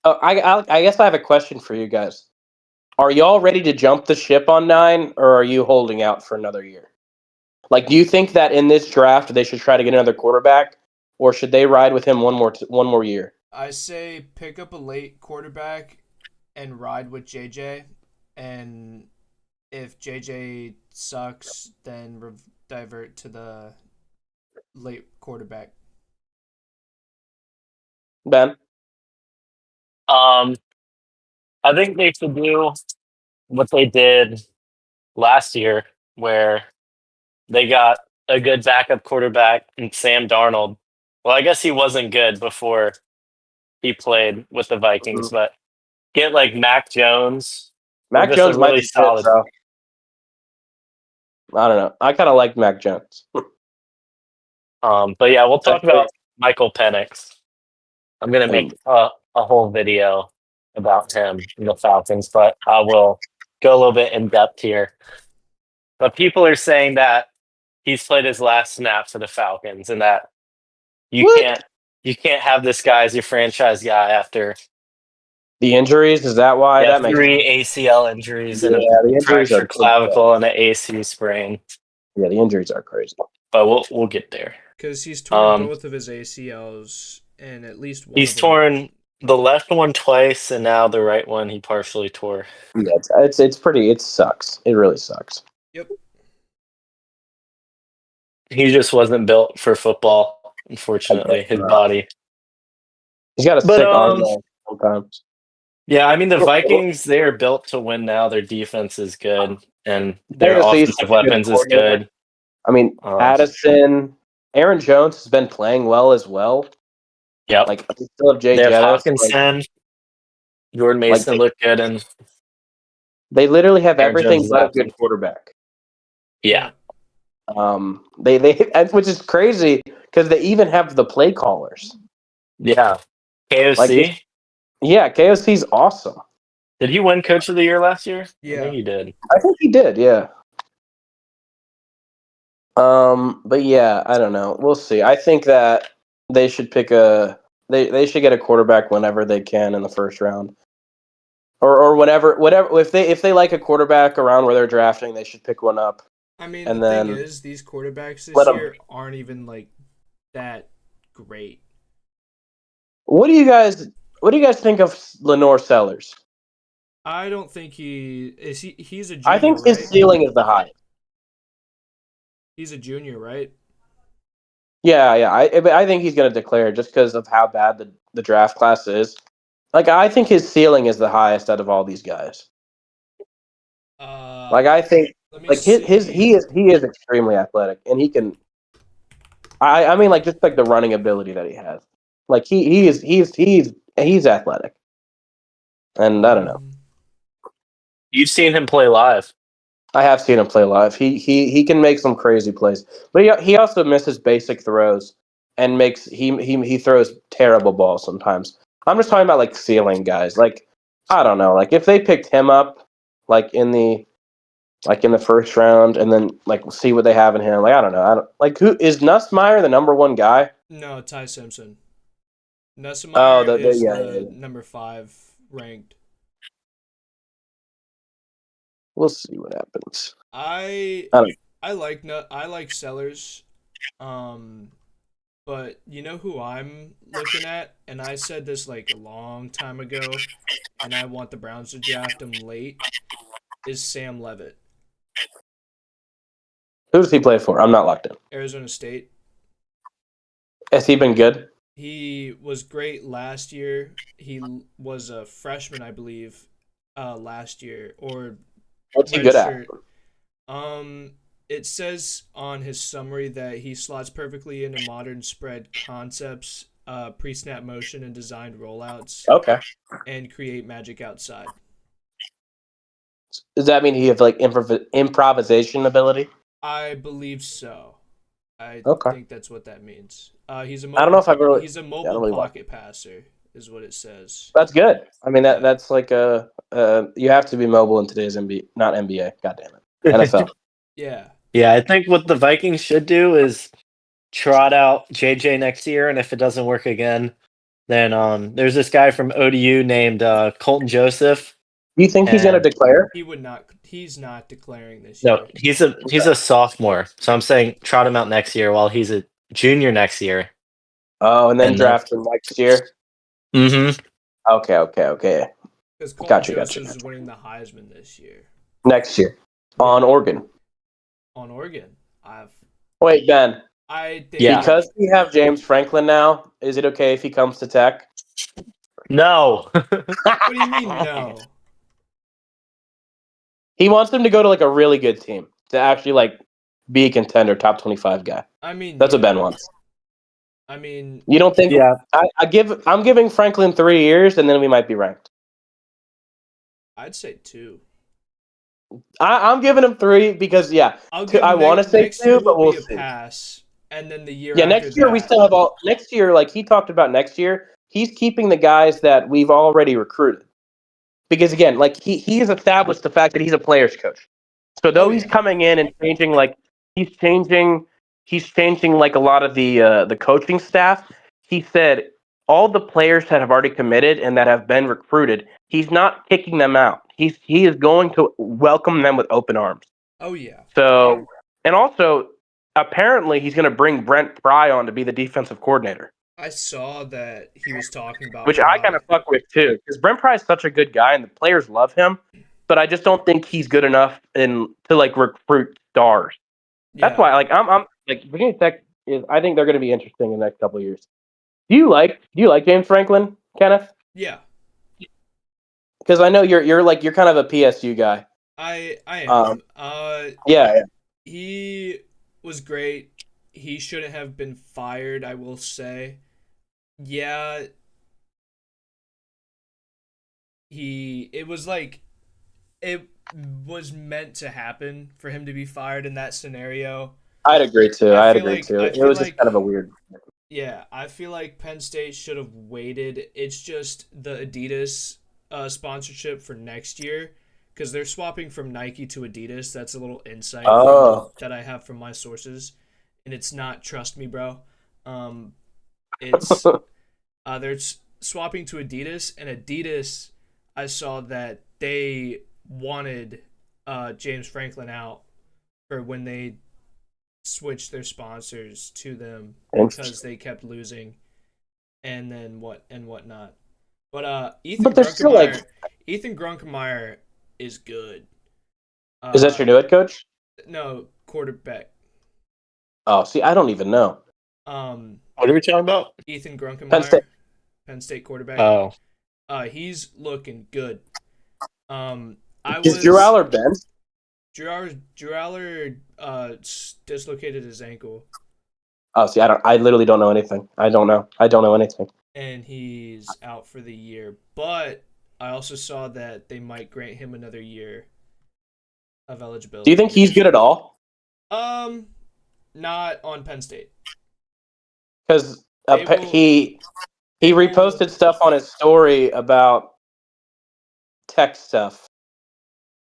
I guess I have a question for you guys. Are y'all ready to jump the ship on 9, or are you holding out for another year? Like, do you think that in this draft they should try to get another quarterback, or should they ride with him one more year? I say pick up a late quarterback and ride with JJ, and if JJ sucks, then divert to the late quarterback. Ben? Um, I think they should do what they did last year, where they got a good backup quarterback in Sam Darnold. Well, I guess he wasn't good before he played with the Vikings, Mhm. but get like Mac Jones or Mac just a Jones might really be good, solid. though. I don't know. I kind of like Mac Jones. But yeah, we'll talk Especially- about Michael Penix. I'm gonna Ooh. make a whole video about him and the Falcons, but I will go a little bit in depth here. But people are saying that he's played his last snap for the Falcons, and that you What? can't you can't have this guy as your franchise guy after The injuries, is that why? That makes three ACL injuries and a the injuries are fractured clavicle and an AC sprain. yeah, the injuries are crazy. But we'll get there. Because he's torn Um, both of his ACLs, and at least one he's of them. torn the left one twice, and now the right one he partially tore. Yeah, it's pretty. It sucks. It really sucks. Yep. He just wasn't built for football, unfortunately, his body. He's got a But sick arm though, sometimes. yeah, I mean the Vikings, they are built to win now. Their defense is good and their Dynasty is offensive such a good weapons is coordinator. good. I mean, Addison, Aaron Jones has been playing well as well. Yep. Like they still have Jay They have Jettis. Hawkinson, Jordan Mason looked good, and They literally have Aaron Jones everything is but a absent. good quarterback. Yeah. They which is crazy because they even have the play callers. Yeah. KOC. Yeah, KOC's awesome. Did he win Coach of the Year last year? Yeah. I think he did. I think he did, yeah. But yeah, I don't know. We'll see. I think that they should pick they should get a quarterback whenever they can in the first round. Or whatever if they like a quarterback around where they're drafting, they should pick one up. I mean, And the thing then is, these quarterbacks let this 'em- year aren't even like that great. What do you guys think of Lenore Sellers? I don't think he's a I junior, think his right? ceiling is the high. He's a junior, right? Yeah. I think he's going to declare just because of how bad the draft class is. Like, I think his ceiling is the highest out of all these guys. Like, I think, Let me like he is extremely athletic, and he can. I mean, like just like the running ability that he has. Like he's athletic, and I don't know. You've seen him play live. I have seen him play live. He can make some crazy plays, but he also misses basic throws and makes he throws terrible balls sometimes. I'm just talking about like ceiling guys. Like I don't know, like if they picked him up like in the first round and then like see what they have in him. Like I don't know. I don't like who is Nussmeier the number one guy? No, Ty Simpson. Oh, Nussmeier is yeah. the number 5 ranked. We'll see what happens. I don't- like Sellers, but you know who I'm looking at, and I said this like a long time ago, and I want the Browns to draft him late. Is Sam Levitt, Who does he play for? I'm not locked in. Arizona State. Has he been good? He was great last year. He was a freshman, I believe, last year or What's he good at? It says on his summary that he slots perfectly into modern spread concepts, pre-snap motion, and designed rollouts, Okay. and create magic outside. Does that mean he has like improvisation ability? I believe so. I Okay. think that's what that means. He's a I don't know if I've really. he's a I mobile don't really pocket passer, is what it says. That's good. I mean that's like you have to be mobile in today's NBA, not NBA. God damn it, NFL. Yeah. Yeah, I think what the Vikings should do is trot out JJ next year, and if it doesn't work again, then there's this guy from ODU named Colton Joseph. Do you think he's going to declare? He would not. He's not declaring this No, year. he's a sophomore, so I'm saying trot him out next year while he's a junior next year. Oh, and then draft him next year. Mm-hmm. Okay. Because Colton Gotcha. Joseph is winning the Heisman this year. Next year on Oregon. On Oregon, Wait, Ben. I think Because we have James Franklin now. Is it okay if he comes to Tech? No. What do you mean no? He wants him to go to like a really good team to actually like be a contender, top 25 guy. I mean, That's what yeah. Ben wants. I mean, You don't think? Yeah. I'm giving Franklin 3 years, and then we might be ranked. I'd say 2. I'm giving him 3 because I'll give I want to say next year 2, will but we'll be a see. pass, and then the year Yeah, after next year we that. still have all. Next year, like he talked about next year, he's keeping the guys that we've already recruited. Because again, like he has established the fact that he's a player's coach. So Oh though he's yeah. coming in and changing, like he's changing, he's changing like a lot of the coaching staff. He said all the players that have already committed and that have been recruited, he's not kicking them out. He is going to welcome them with open arms. Oh yeah. So and also apparently he's going to bring Brent Pry on to be the defensive coordinator, I saw that he was talking about which I kind Pry. of fuck with too, because Brent Pry is such a good guy and the players love him, but I just don't think he's good enough to like recruit stars. That's Yeah. why, like, I'm like Virginia Tech is. I think they're going to be interesting in the next couple of years. Do you like James Franklin, Kenneth? Yeah. Because I know you're kind of a PSU guy. I Um, am. yeah, He was great. He shouldn't have been fired, I will say. Yeah, it was like it was meant to happen for him to be fired in that scenario. I'd agree too. I'd agree too. I It feel was just like kind of a weird. yeah, I feel like Penn State should have waited. It's just the Adidas sponsorship for next year because they're swapping from Nike to Adidas. That's a little insight from Oh, that I have from my sources, and it's not trust me, bro. Um, it's they're swapping to Adidas, and Adidas, I saw that they wanted James Franklin out for when they switched their sponsors to them interesting. because they kept losing and then whatnot. But But they're still like, Ethan Grunkemeyer is good. is that Uh your new head coach? no, quarterback. Oh, see, I don't even know. Um What are we talking about? Ethan Penn State. Grunkemeyer, Penn State quarterback. Oh. He's looking good. I Is Drew was Aller benched? Drew Aller dislocated his ankle Oh, see, I literally don't know anything. I don't know. I don't know anything. and he's out for the year. But I also saw that they might grant him another year of eligibility. Do you think he's good at all? Not on Penn State. Because They will- he they will- reposted stuff on his story about tech stuff,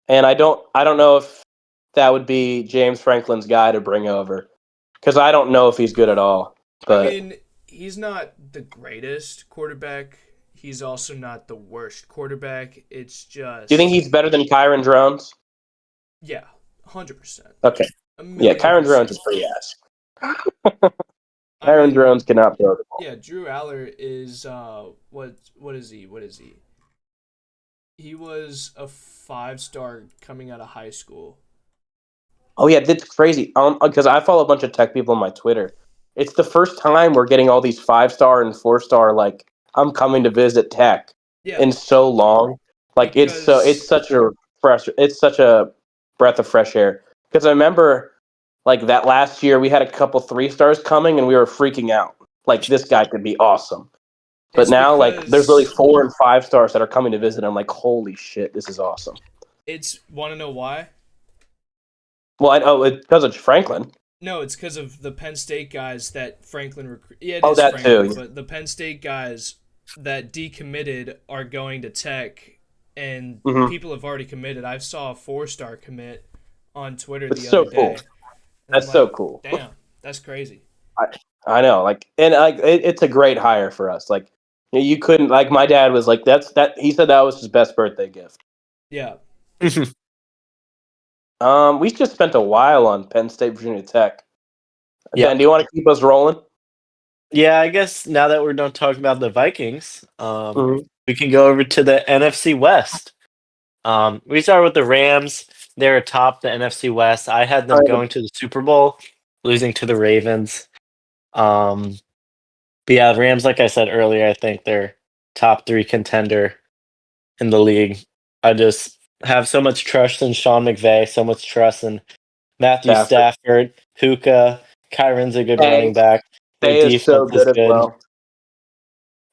and I don't know if that would be James Franklin's guy to bring over, because I don't know if he's good at all. But I mean, he's not the greatest quarterback. He's also not the worst quarterback. It's just. do you think he's better than Kyron Drones? Yeah, 100%. Okay, A yeah, million Kyron Drones percent. is pretty ass. I Kyron mean, Drones cannot throw the ball. yeah, Drew Aller is what is he? What is he? He was a 5-star coming out of high school. Oh yeah, that's crazy. Because I follow a bunch of tech people on my Twitter. It's the first time we're getting all these 5-star and 4-star like I'm coming to visit tech Yeah, in so long. Like it's because such a breath of fresh air. Because I remember like that last year we had a couple 3-stars coming and we were freaking out. Like this guy could be awesome. But it's now like there's really because 4 and 5-stars that are coming to visit. I'm like, holy shit, this is awesome. it's want to know why? Well, I know it's because of Franklin. No, it's because of the Penn State guys that Franklin Yeah, it Oh, is that Franklin, too. but the Penn State guys that decommitted are going to Tech, and Mhm. people have already committed. I saw a 4-star commit on Twitter It's the so other day. cool. And That's I'm so like, cool. damn, that's crazy. I know, like, and like, it's a great hire for us. Like, you couldn't, like, my dad was like, that. He said that was his best birthday gift. Yeah, We just spent a while on Penn State, Virginia Tech. Yeah. Ben, do you want to keep us rolling? Yeah, I guess now that we're done talking about the Vikings, Mhm. we can go over to the NFC West. We start with the Rams. They're atop the NFC West. I had them going to the Super Bowl, losing to the Ravens. But yeah, the Rams, like I said earlier, I think they're top 3 contender in the league. I just have so much trust in Sean McVay, so much trust in Matthew Stafford, Puka, Kyron's a good running back. Their They is so defense is good as good. well.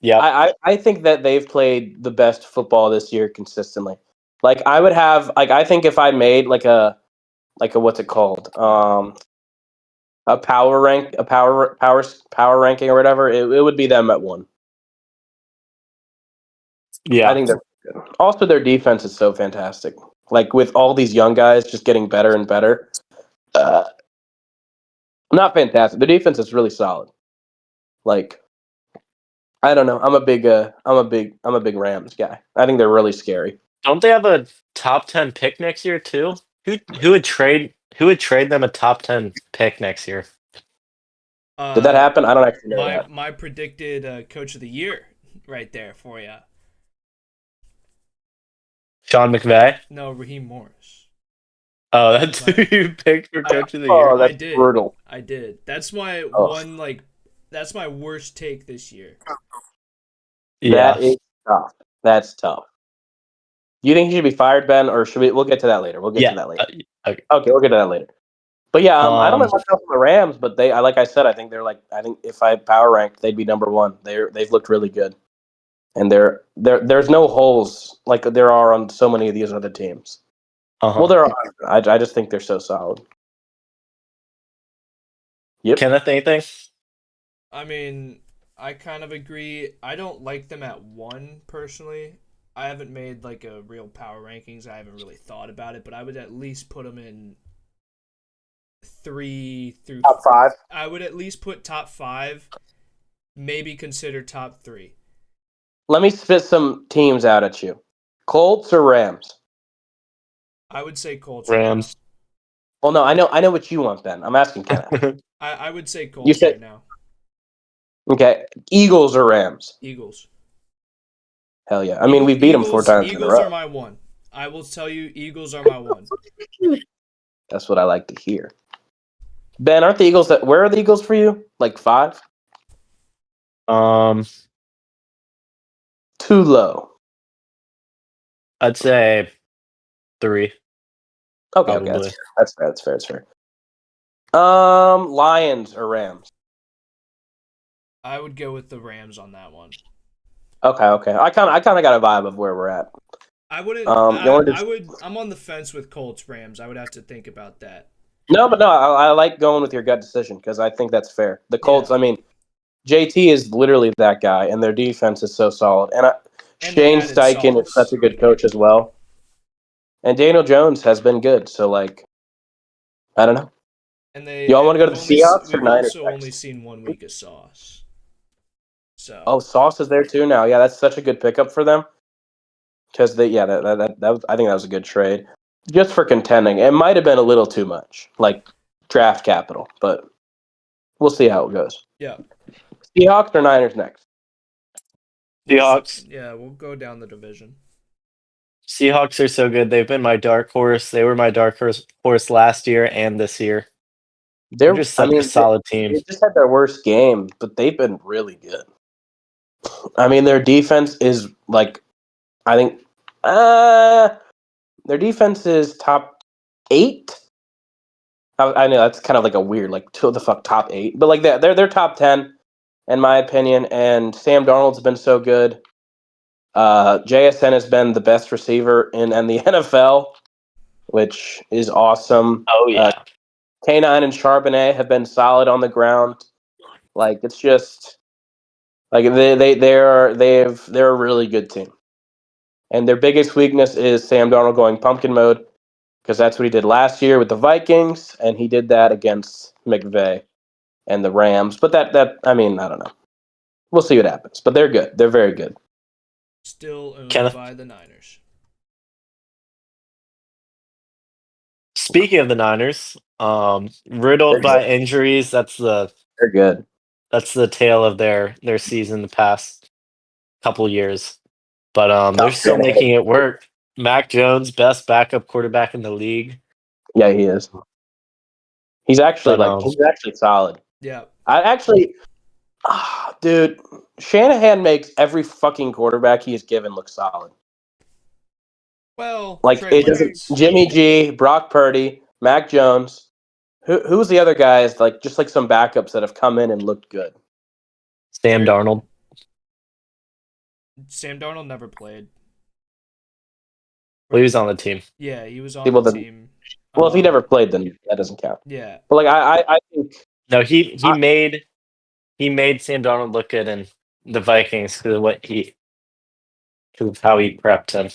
Yep. I think that they've played the best football this year consistently. Like I would have I think if I made like a what's it called? A power ranking or whatever, it would be them at 1. I Yeah. think they're good. Also their defense is so fantastic. Like with all these young guys just getting better and better. Not fantastic. The defense is really solid. Like I don't know. I'm a big Rams guy. I think they're really scary. Don't they have a top 10 pick next year too? Who would trade them a top 10 pick next year? Did that happen? I don't actually know that. My predicted coach of the year right there for you. Sean McVay? No, Raheem Morris. Oh, that's who you picked for coach of the year? Oh, that's brutal. I did. That's my that's my worst take this year. Yeah. That is tough. That's tough. You think he should be fired, Ben, or should we? We'll get to that later. We'll get to that later. Okay. Okay, we'll get to that later. But yeah, I don't know much else on the Rams, but like I said, I think if I power ranked, they'd be number 1. They've looked really good, and there's no holes like there are on so many of these other teams. Well, there are. I just think they're so solid. Yep. Kenneth, anything? I mean, I kind of agree. I don't like them at 1 personally. I haven't made like a real power rankings. I haven't really thought about it, but I would at least put them in 3 through top 5. I would at least put top 5, maybe consider top 3. Let me spit some teams out at you. Colts or Rams? I would say Colts. Rams. Well, no, I know what you want, Ben. I'm asking Kenneth. I would say Colts right now. Okay, Eagles or Rams? Eagles. Hell yeah! I mean, we beat them 4 times in a row. Eagles are my 1. I will tell you, Eagles are my 1. That's what I like to hear. Ben, aren't the Eagles where are the Eagles for you? Like 5? Too low. I'd say 3. Okay, that's fair. Lions or Rams? I would go with the Rams on that one. Okay. I kind of got a vibe of where we're at. I wouldn't. I'm on the fence with Colts Rams. I would have to think about that. No, but no, I like going with your gut decision because I think that's fair. The Colts, I mean, JT is literally that guy, and their defense is so solid. And Shane Steichen is such a good coach as well. And Daniel Jones has been good. So, like, I don't know. And y'all want to go to the Seahawks or Niners? We've also only seen 1 week of Sauce. So. Oh, Sauce is there too now. Yeah, that's such a good pickup for them. Because I think that was a good trade. Just for contending. It might have been a little too much, like draft capital, but we'll see how it goes. Yeah. Seahawks or Niners next? Seahawks. Yeah, we'll go down the division. Seahawks are so good. They've been my dark horse. They were my dark horse last year and this year. They're just such a solid team. They just had their worst game, but they've been really good. I mean, their defense is like, I think, their defense is top 8. I know that's kind of like a weird, like, to the fuck top 8, but like they're top 10 in my opinion. And Sam Darnold's been so good. JSN has been the best receiver in the NFL, which is awesome. Oh yeah. K9 and Charbonnet have been solid on the ground. Like it's just like they're a really good team. And their biggest weakness is Sam Darnold going pumpkin mode, because that's what he did last year with the Vikings, and he did that against McVay and the Rams. But that I mean, I don't know. We'll see what happens. But they're good. They're very good. Still owned by the Niners. Speaking of the Niners, riddled by injuries, they're good. That's the tale of their season the past couple years. But they're still making it work. Mac Jones, best backup quarterback in the league. Yeah, he is. He's actually he's actually solid. Yeah. Dude, Shanahan makes every fucking quarterback he is given look solid. Well, Like Trey it doesn't. Lance. Jimmy G, Brock Purdy, Mac Jones. Who's the other guys? Like just like some backups that have come in and looked good. Sam Darnold. Sam Darnold never played. Well, he was on the team. Yeah, he was on Well, the then, team. well, if he never played, then that doesn't count. Yeah. But like I think No, he I- made Sam Darnold look good in the Vikings because of how he prepped him.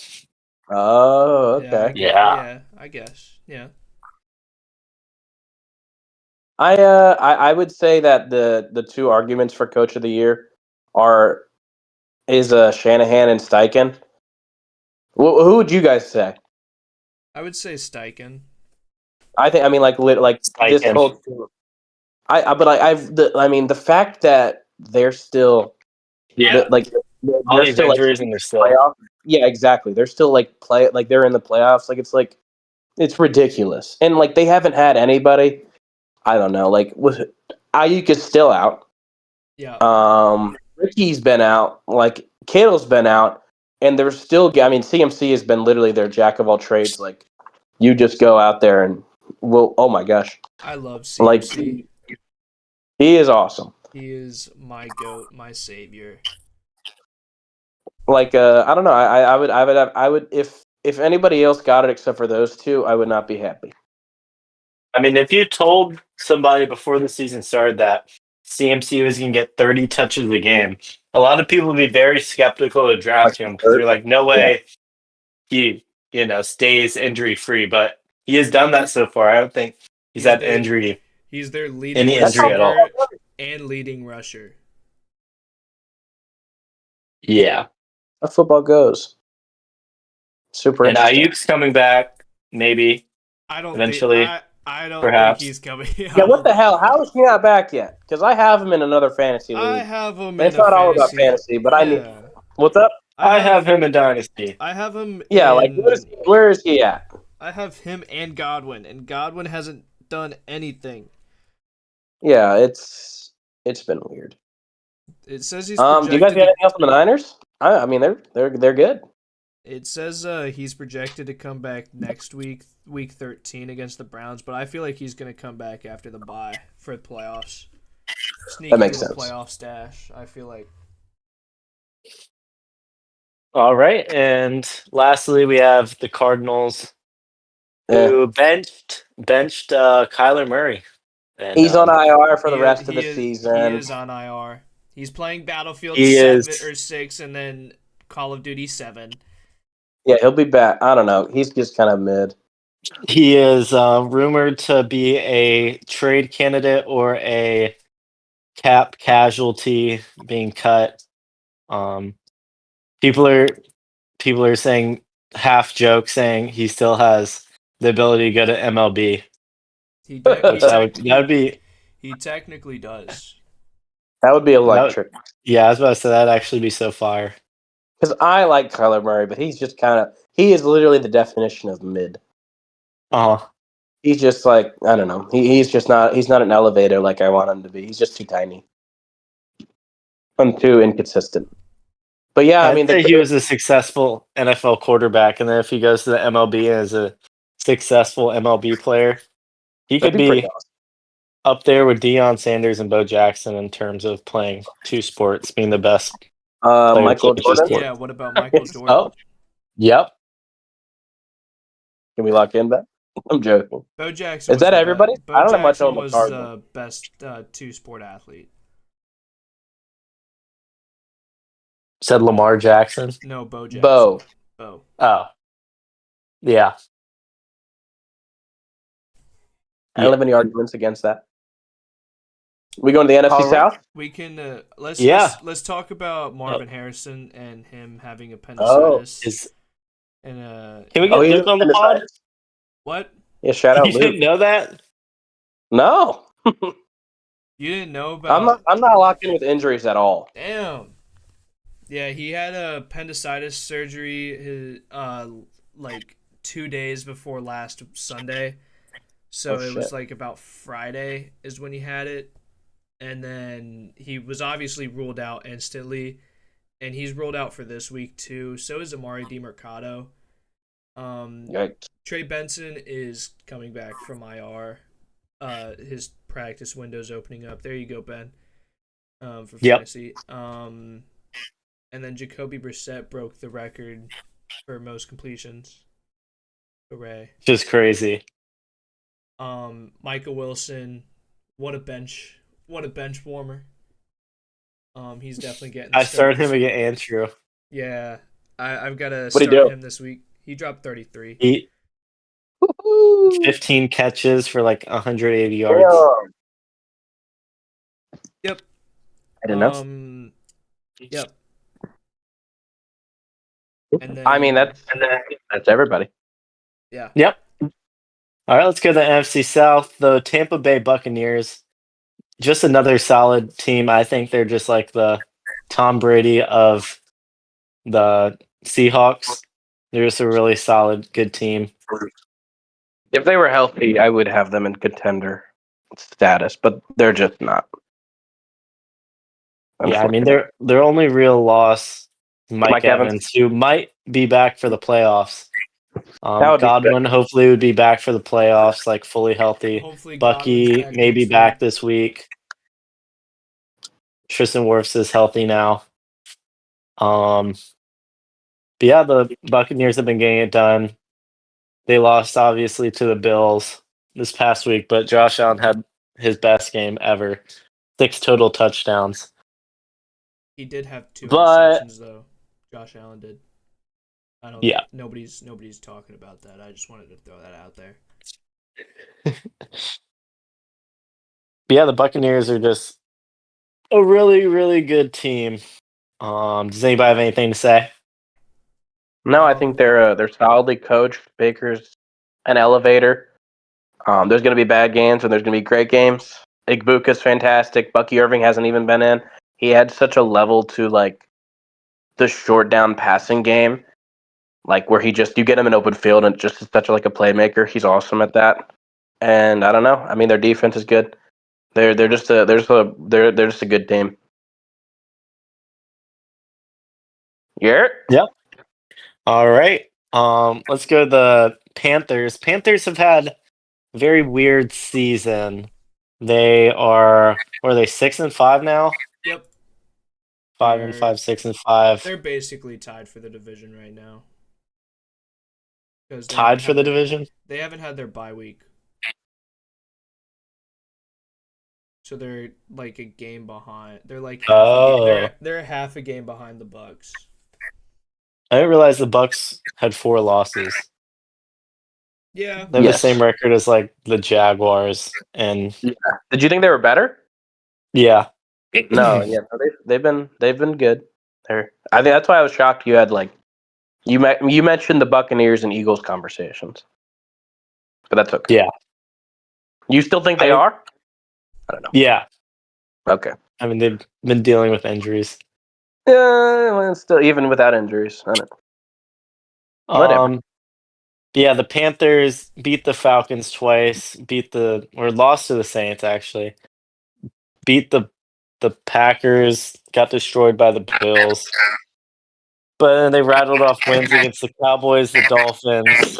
Oh, Yeah, okay. Yeah. I guess. Yeah. I would say that the two arguments for Coach of the Year is Shanahan and Steichen. Who would you guys say? I would say Steichen. I mean like this Steichen. whole. I mean the fact that they're still Yeah. like All they're these still like injuries and they're still. playoff. Yeah, exactly. They're still like they're in the playoffs. Like it's ridiculous. And like they haven't had anybody. I don't know. Like with Ayuk is still out. Yeah. Ricky's been out. Like Kittle's been out, and they're still. I mean, CMC has been literally their jack of all trades. Like you just go out there and oh my gosh, I love like CMC. he is awesome. He is my goat, my savior. Like I don't know. I would if anybody else got it except for those two, I would not be happy. I mean, if you told somebody before the season started that CMC was going to get 30 touches a game, a lot of people would be very skeptical to draft him because they're like, no way he, stays injury free. But he has done that so far. I don't think he's had injury, He's their leading any injury at all. receiver and leading rusher. Yeah. How football goes. Super And interesting. Ayuk's coming back, maybe. I don't Eventually, think I don't perhaps. think he's coming. Yeah, what the hell? How is he not back yet? Because I have him in another fantasy league. I have him. It's not all about fantasy, but I need. What's up? I have him in Dynasty. I have him. Yeah, like where is he at? I have him and Godwin hasn't done anything. Yeah, it's been weird. It says he's. Do you guys got anything else on the Niners? I mean, they're good. It says he's projected to come back next week, week 13 against the Browns, but I feel like he's going to come back after the bye for the playoffs. Sneak That makes into sense. a playoff stash, I feel like. All right, and lastly, we have the Cardinals, who benched Kyler Murray. And, he's on IR for the rest of the He season. is on IR. He's playing Battlefield He 7 is. or 6 and then Call of Duty 7. Yeah, he'll be back. I don't know. He's just kind of mid. He is rumored to be a trade candidate or a cap casualty being cut. People are saying half joke saying he still has the ability to go to MLB. He technically does. That would be electric. I was about to say that'd actually be so fire. Because I like Kyler Murray, but he's just he is literally the definition of mid. He's just like, I don't know. He's not an elevator like I want him to be. He's just too tiny. I'm too inconsistent. But yeah, I mean, he was a successful NFL quarterback, and then if he goes to the MLB as a successful MLB player, he could be awesome. Up there with Deion Sanders and Bo Jackson in terms of playing two sports, being the best. Michael Jordan? Yeah, what about Michael Jordan? Oh, yep. Can we lock in that? I'm joking. Bo Jackson. Is that everybody? I don't know much on was the best two-sport athlete. Said Lamar Jackson? No, Bo Jackson. Bo. Oh. Yeah. I don't have any arguments against that. We going to the NFC South? We can let's talk about Marvin Harrison and him having appendicitis. Can we get Luke on the pod? What? Yeah, shout out You Luke. didn't know that? No. You didn't know about? I'm not locked in with injuries at all. Damn. Yeah, he had appendicitis surgery like 2 days before last Sunday. So it was like about Friday is when he had it. and then he was obviously ruled out instantly, and he's ruled out for this week too. So is Amari DiMercado. Yikes. Trey Benson is coming back from IR. His practice window's opening up. There you go, Ben. For Yep. fantasy. And then Jacoby Brissett broke the record for most completions. Hooray. Just crazy. Michael Wilson, what a bench warmer. He's definitely getting the I start started this him week. against Andrew. Yeah. I've got to What'd he start do? him this week. He dropped 33. He Woo-hoo. 15 catches for like 180 yards. Yep. I didn't know. Yep. And then I mean, that's everybody. yeah. Yep. All right, let's go to the NFC South. The Tampa Bay Buccaneers, just another solid team. I think they're just like the Tom Brady of the Seahawks. They're just a really solid, good team. If they were healthy, I would have them in contender status, but they're just not. Yeah, I mean their only real loss, Mike Evans. Evans, who might be back for the playoffs. That would be Godwin hopefully would be back for the playoffs, like fully healthy. Hopefully Godwin's Bucky back maybe next back week. this week. Tristan Wirfs is healthy now. But yeah, the Buccaneers have been getting it done. They lost obviously to the Bills this past week, but Josh Allen had his best game ever. 6 total touchdowns. He did have 2 But- interceptions though. Josh Allen did. I don't. Yeah. Nobody's talking about that. I just wanted to throw that out there. But yeah, the Buccaneers are just a really, really good team. Does anybody have anything to say? No, I think they're solidly coached. Baker's an elevator. There's going to be bad games and there's going to be great games. Igbuka's fantastic. Bucky Irving hasn't even been in. He had such a level to like the short down passing game, like where you get him in open field and just is such like a playmaker. He's awesome at that. And I don't know. I mean, their defense is good. They're just a good team. Yeah. Yep. All right. Let's go to the Panthers. Panthers have had a very weird season. They are, what are they, 6-5 now? Yep. 5-5, 6-5. They're basically tied for the division right now. Because Tied for the division? They haven't had their bye week. So they're like a game behind. They're like they're half a game behind the Bucks. I didn't realize the Bucks had 4 losses. Yeah. They have the same record as like the Jaguars and Did you think they were better? yeah. No, yeah, no, they've been good. I think that's why I was shocked you had like you mentioned the Buccaneers and Eagles conversations, but that's okay. Yeah. You still think they are? I don't know. Yeah. Okay. I mean, they've been dealing with injuries. Well, still even without injuries. I don't know. Whatever. Yeah, the Panthers beat the Falcons twice, lost to the Saints actually. Beat the Packers, got destroyed by the Bills. But then they rattled off wins against the Cowboys, the Dolphins.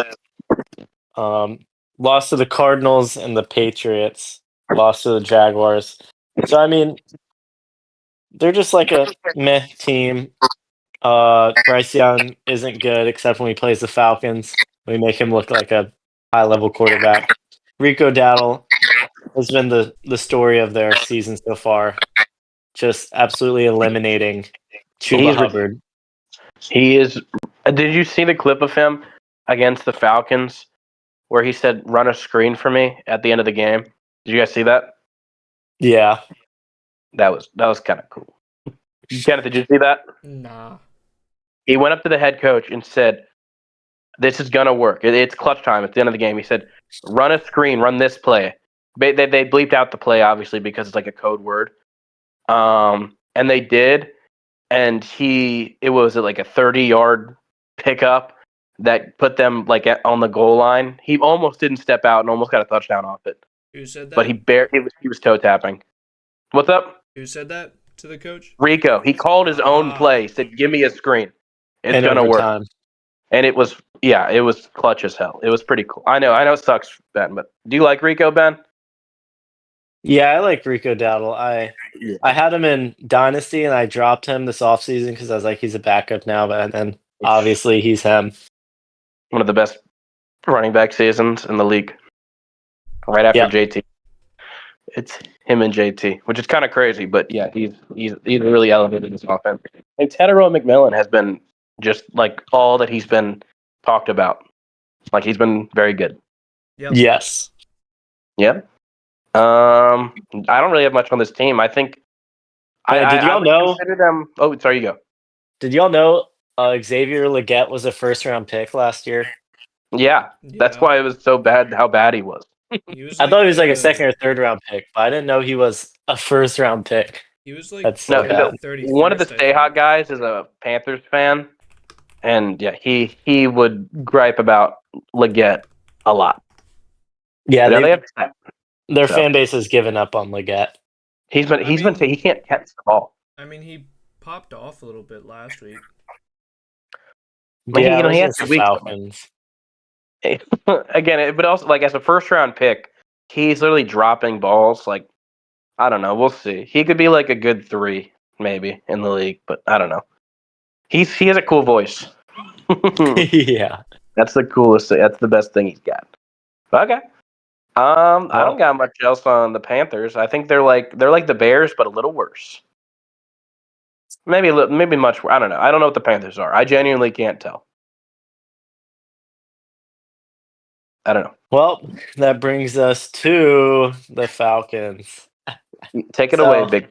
Lost to the Cardinals and the Patriots. Lost to the Jaguars. So I mean, they're just like a meh team. Bryce Young isn't good except when he plays the Falcons. We make him look like a high-level quarterback. Rico Dowdle has been the story of their season so far. Just absolutely eliminating Chuba Hubbard. He is. Did you see the clip of him against the Falcons where he said, "Run a screen for me" at the end of the game? Did you guys see that? Yeah. That was kind of cool. Kenneth, did you see that? Nah. He went up to the head coach and said, "This is gonna work. It's clutch time at the end of the game." He said, "Run a screen, run this play." They bleeped out the play obviously because it's like a code word. And they did, and it was like a 30-yard pickup that put them like on the goal line. He almost didn't step out and almost got a touchdown off it. Who said that? But he was toe tapping. What's up? Who said that to the coach? Rico. He called his own Ah. play. Said, "Give me a screen. It's in gonna work." overtime. And it was clutch as hell. It was pretty cool. I know it sucks, Ben, but do you like Rico, Ben? Yeah, I like Rico Dowdle. I had him in Dynasty and I dropped him this offseason because I was like, he's a backup now, but then obviously he's him. One of the best running back seasons in the league. Right after Yep. JT. It's him and JT, which is kind of crazy, but yeah, he's really elevated his offense. And Tedero McMillan has been just like all that he's been talked about. Like he's been very good. Yep. Yes. Yeah. I don't really have much on this team. I think Did I y'all would know? consider them. Oh, sorry, you go. Did y'all know Xavier Legette was a first-round pick last year? Yeah, that's Yeah. why it was so bad how bad he was. He was I thought he was like a the second or third round pick, but I didn't know he was a first-round pick. He was like That's so No, pick bad. no, one of the 31st, I Stayhawk think. guys is a Panthers fan, and yeah, he would gripe about Leggett a lot. Yeah, But now they have their so fan base has given up on Legette. he's been saying he can't catch the ball. I mean, he popped off a little bit last week. Like Yeah, it was he had against the good weeks. Falcons. Again, but also like as a first round pick, he's literally dropping balls. Like I don't know, we'll see. He could be like a good 3 maybe in the league, but I don't know. He has a cool voice. Yeah. That's the coolest. That's the best thing he's got. Okay. I don't Well, got much else on the Panthers. I think they're like the Bears, but a little worse. Maybe much. I don't know. I don't know what the Panthers are. I genuinely can't tell. I don't well, that brings us to the Falcons. know. Take it away, So big.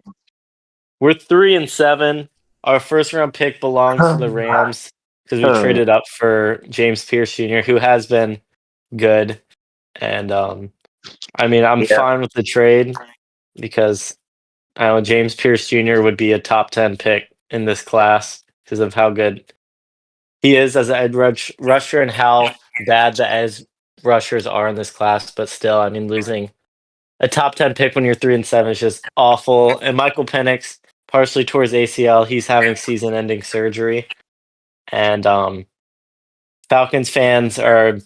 we're 3-7. Our first round pick belongs to the Rams because we traded up for James Pierce Jr., who has been good. And I mean, I'm Yeah. fine with the trade because I know James Pierce Jr. would be a top 10 pick in this class because of how good he is as an rusher and how bad the edge rushers are in this class. But still, I mean, losing a top 10 pick when you're 3-7 is just awful. And Michael Penix, partially towards ACL, he's having season ending surgery. And Falcons fans are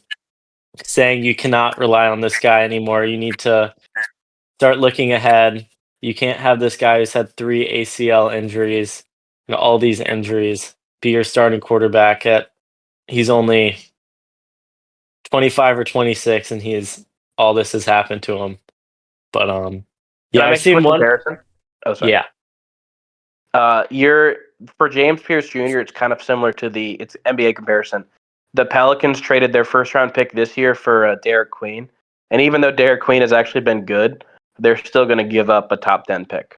saying you cannot rely on this guy anymore. You need to start looking ahead. You can't have this guy who's had 3 ACL injuries and all these injuries be your starting quarterback at he's only 25 or 26 and all this has happened to him. But Can yeah, I I've make a seen quick one. comparison? Oh, sorry. Yeah. You're for James Pierce Jr. It's kind of similar to it's NBA comparison. The Pelicans traded their first round pick this year for Derek Queen, and even though Derek Queen has actually been good, they're still going to give up a top 10 pick,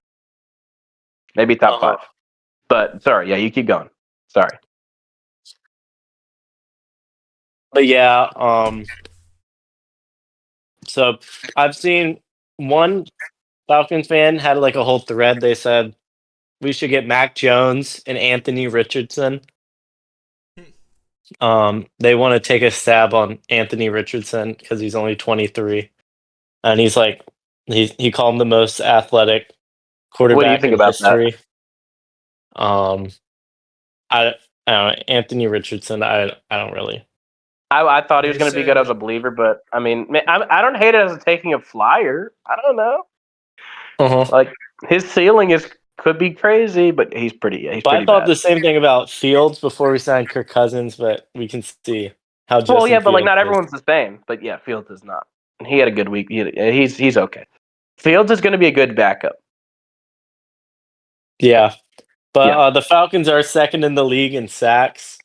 maybe top 5. But sorry, yeah, you keep going. Sorry. But yeah, so I've seen one Falcons fan had like a whole thread. They said we should get Mac Jones and Anthony Richardson. They want to take a stab on Anthony Richardson because he's only 23, and he's like he called him the most athletic What do you quarterback think in about that? history. Um, I don't know, Anthony Richardson. I don't really. I thought he was They going to be good as said a believer, but I mean, I don't hate it as taking a flyer. I don't know. Uh-huh. Like his ceiling could be crazy, but he's But I pretty thought bad. the same thing about Fields before we signed Kirk Cousins, but we can see how Well, Justin yeah, but like Fields not is. everyone's the same. But yeah, Fields is not. He had a good week. He's okay. Fields is going to be a good backup. Yeah, but Yeah, the Falcons are second in the league in sacks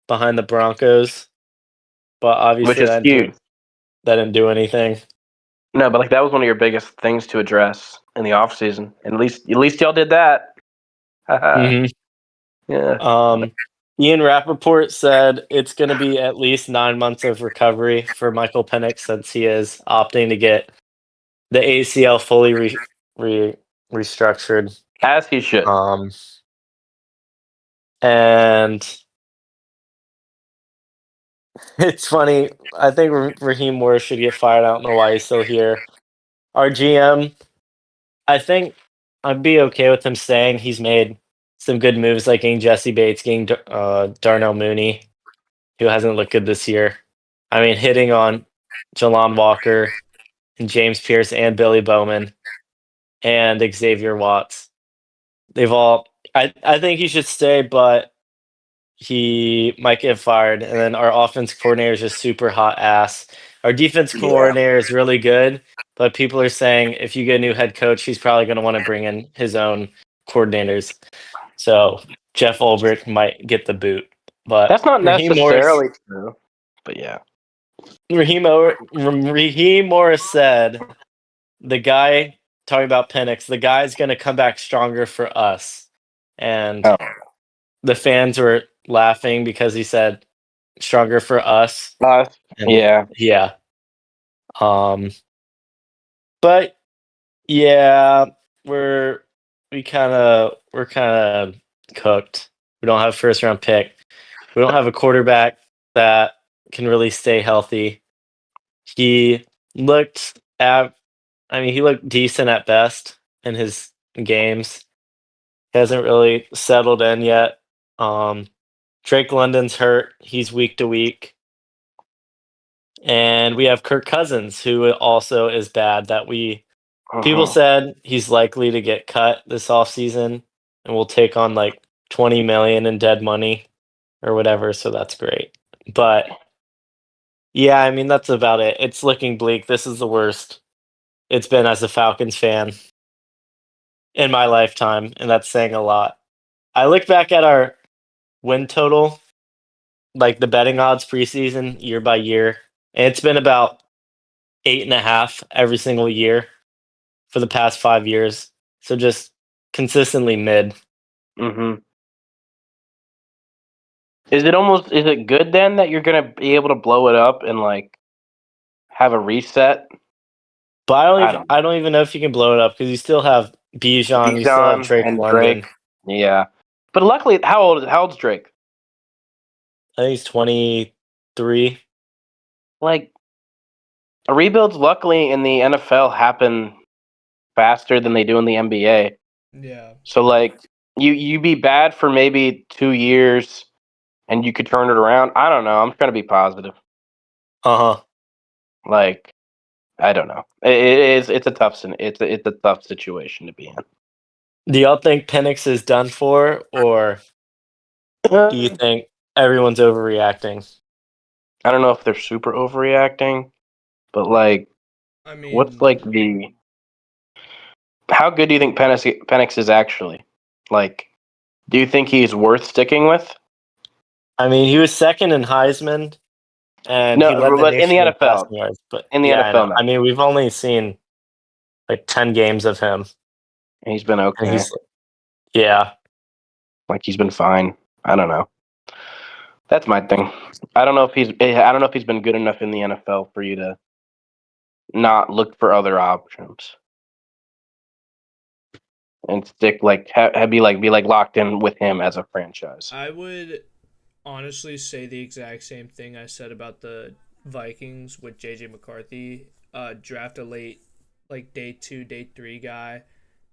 behind the Broncos. But which obviously is huge. that didn't do anything. No, but like that was one of your biggest things to address in the off season, and at least y'all did that. hmm Yeah. Ian Rappaport said it's going to be at least 9 months of recovery for Michael Penix since he is opting to get the ACL fully restructured. As he should. And it's funny. I think Raheem Morris should get fired. I don't know why he's still here. Our GM, I think I'd be okay with him staying. He's made some good moves, like getting Jesse Bates, getting Darnell Mooney, who hasn't looked good this year. I mean, hitting on Jalon Walker and James Pierce and Billy Bowman and Xavier Watts. They've all. I think he should stay, but he might get fired. And then our offense coordinator is just super hot ass. Our defense Yeah. coordinator is really good, but people are saying if you get a new head coach, he's probably going to want to bring in his own coordinators. So Jeff Ulbrich might get the boot. But That's not necessarily true. But yeah. Raheem Morris said, the guy talking about Penix, the guy's going to come back stronger for us. And Oh. the fans were laughing because he said stronger for us. And Yeah. yeah. But yeah, we're kind of cooked. We don't have a first round pick. We don't have a quarterback that can really stay healthy. He looked he looked decent at best in his games. He hasn't really settled in yet. Drake London's hurt. He's week to week. And we have Kirk Cousins, who also is bad. People said he's likely to get cut this offseason and we'll take on like 20 million in dead money or whatever, so that's great. But yeah, I mean that's about it. It's looking bleak. This is the worst it's been as a Falcons fan in my lifetime, and that's saying a lot. I look back at our win total, like the betting odds preseason year by year, and it's been about 8.5 every single year for the past 5 years. So just consistently mid. Mm-hmm. Is it good then that you're gonna be able to blow it up and like have a reset? But I don't even know if you can blow it up because you still have Bijan, you still have Drake and London. Drake. Yeah. But luckily, how old's Drake? I think he's 23. Like, rebuilds luckily in the NFL happen faster than they do in the NBA. Yeah. So like you be bad for maybe 2 years and you could turn it around. I don't know. I'm trying to be positive. Uh-huh. Like, I don't know. It's a tough situation to be in. Do y'all think Penix is done for, or do you think everyone's overreacting? I don't know if they're super overreacting, but like, I mean, what's like how good do you think Penix is actually? Like, do you think he's worth sticking with? I mean, he was second in Heisman, and he led No, the but in the nation in NFL, passing yards. But in the yeah, I know. NFL now, I mean, we've only seen like 10 games of him, he's been and okay. yeah. Like he's been fine. I don't know. That's my thing. I don't know if he's been good enough in the NFL for you to not look for other options and stick like be like locked in with him as a franchise. I would honestly say the exact same thing I said about the Vikings with JJ McCarthy. Draft a late, like day 2, day 3 guy,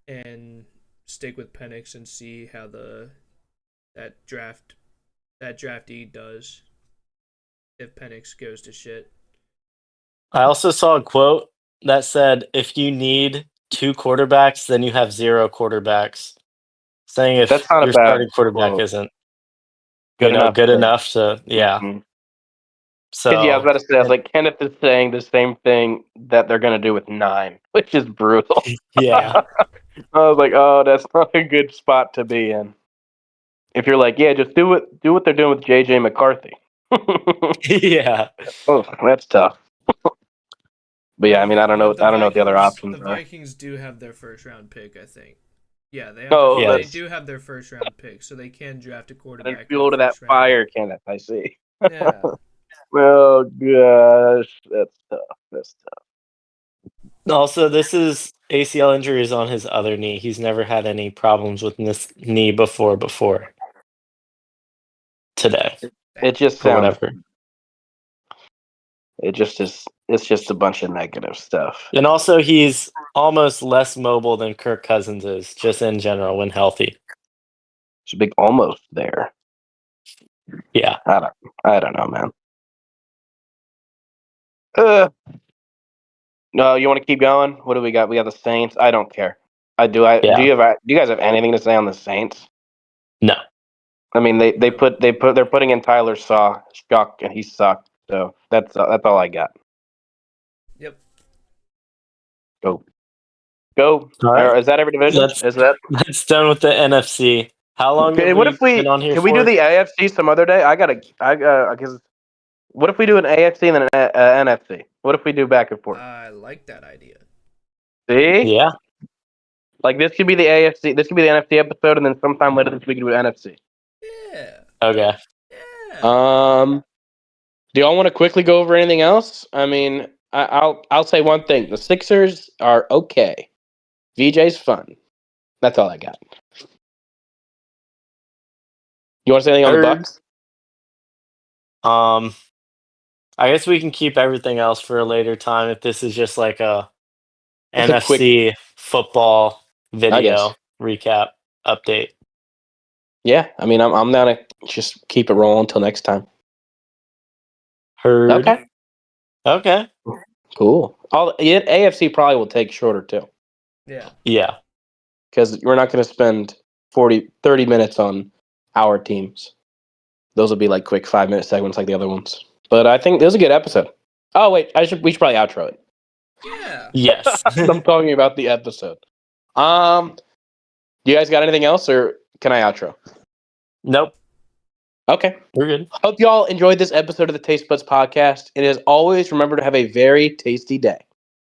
and stick with Penix and see how that draftee does if Penix goes to shit. I also saw a quote that said, if you need 2 quarterbacks, then you have 0 quarterbacks. Saying That's if not a your bad starting quarterback quote. isn't, Good enough. good enough to, yeah. Mm-hmm. Yeah, I was So, about to say, I was like, Kenneth is saying the same thing that they're gonna do with 9, which is brutal. yeah. I was like, oh, that's not a good spot to be in. If you're like, yeah, just do what they're doing with JJ McCarthy. Yeah. Oh, that's tough. But yeah, I mean, I don't know what the other options The are. Vikings do have their first round pick, I think. Yeah, Oh, they Yes. do have their first round pick, so they can draft a and quarterback. fuel to that fire, Kenneth. I see. Yeah. Oh gosh, that's tough. That's tough. Also, this is ACL injuries on his other knee. He's never had any problems with this knee before today It just or sounds. whatever. It just is. it's just a bunch of negative stuff. And also, he's almost less mobile than Kirk Cousins is, just in general, when healthy. There's a big almost there. Yeah. I don't know, man. No, you want to keep going? What do we got? We got the Saints. I don't care. Do Yeah. you guys have anything to say on the Saints? No. I mean, they're putting in Tyler Shock, and he sucked. So that's all I got. Yep. Go. All right. Is that every division? Is that That's done with the NFC. How long okay? have What we if we been on here can for? we do the AFC some other day? I because what if we do an AFC and then an NFC? What if we do back and forth? I like that idea. See, Yeah. like this could be the AFC, this could be the NFC episode, and then sometime later this week we do an NFC. Yeah. Okay. Yeah. Do y'all want to quickly go over anything else? I mean, I'll say one thing: the Sixers are okay. VJ's fun. That's all I got. You want to say anything on the Heard. Bucks? I guess we can keep everything else for a later time if this is just like a It's a NFC football I video guess. recap update. Yeah, I mean, I'm down to just keep it rolling until next time. Heard. Okay, cool. AFC probably will take shorter too, Yeah. Yeah. because we're not going to spend 30 minutes on our teams. Those will be like quick 5-minute segments like the other ones. But I think this is a good episode. Oh wait, we should probably outro it. Yeah. Yes. I'm talking about the episode. You guys got anything else, or can I outro? Nope. Okay. We're good. Hope you all enjoyed this episode of the Tastebuds podcast. And as always, remember to have a very tasty day.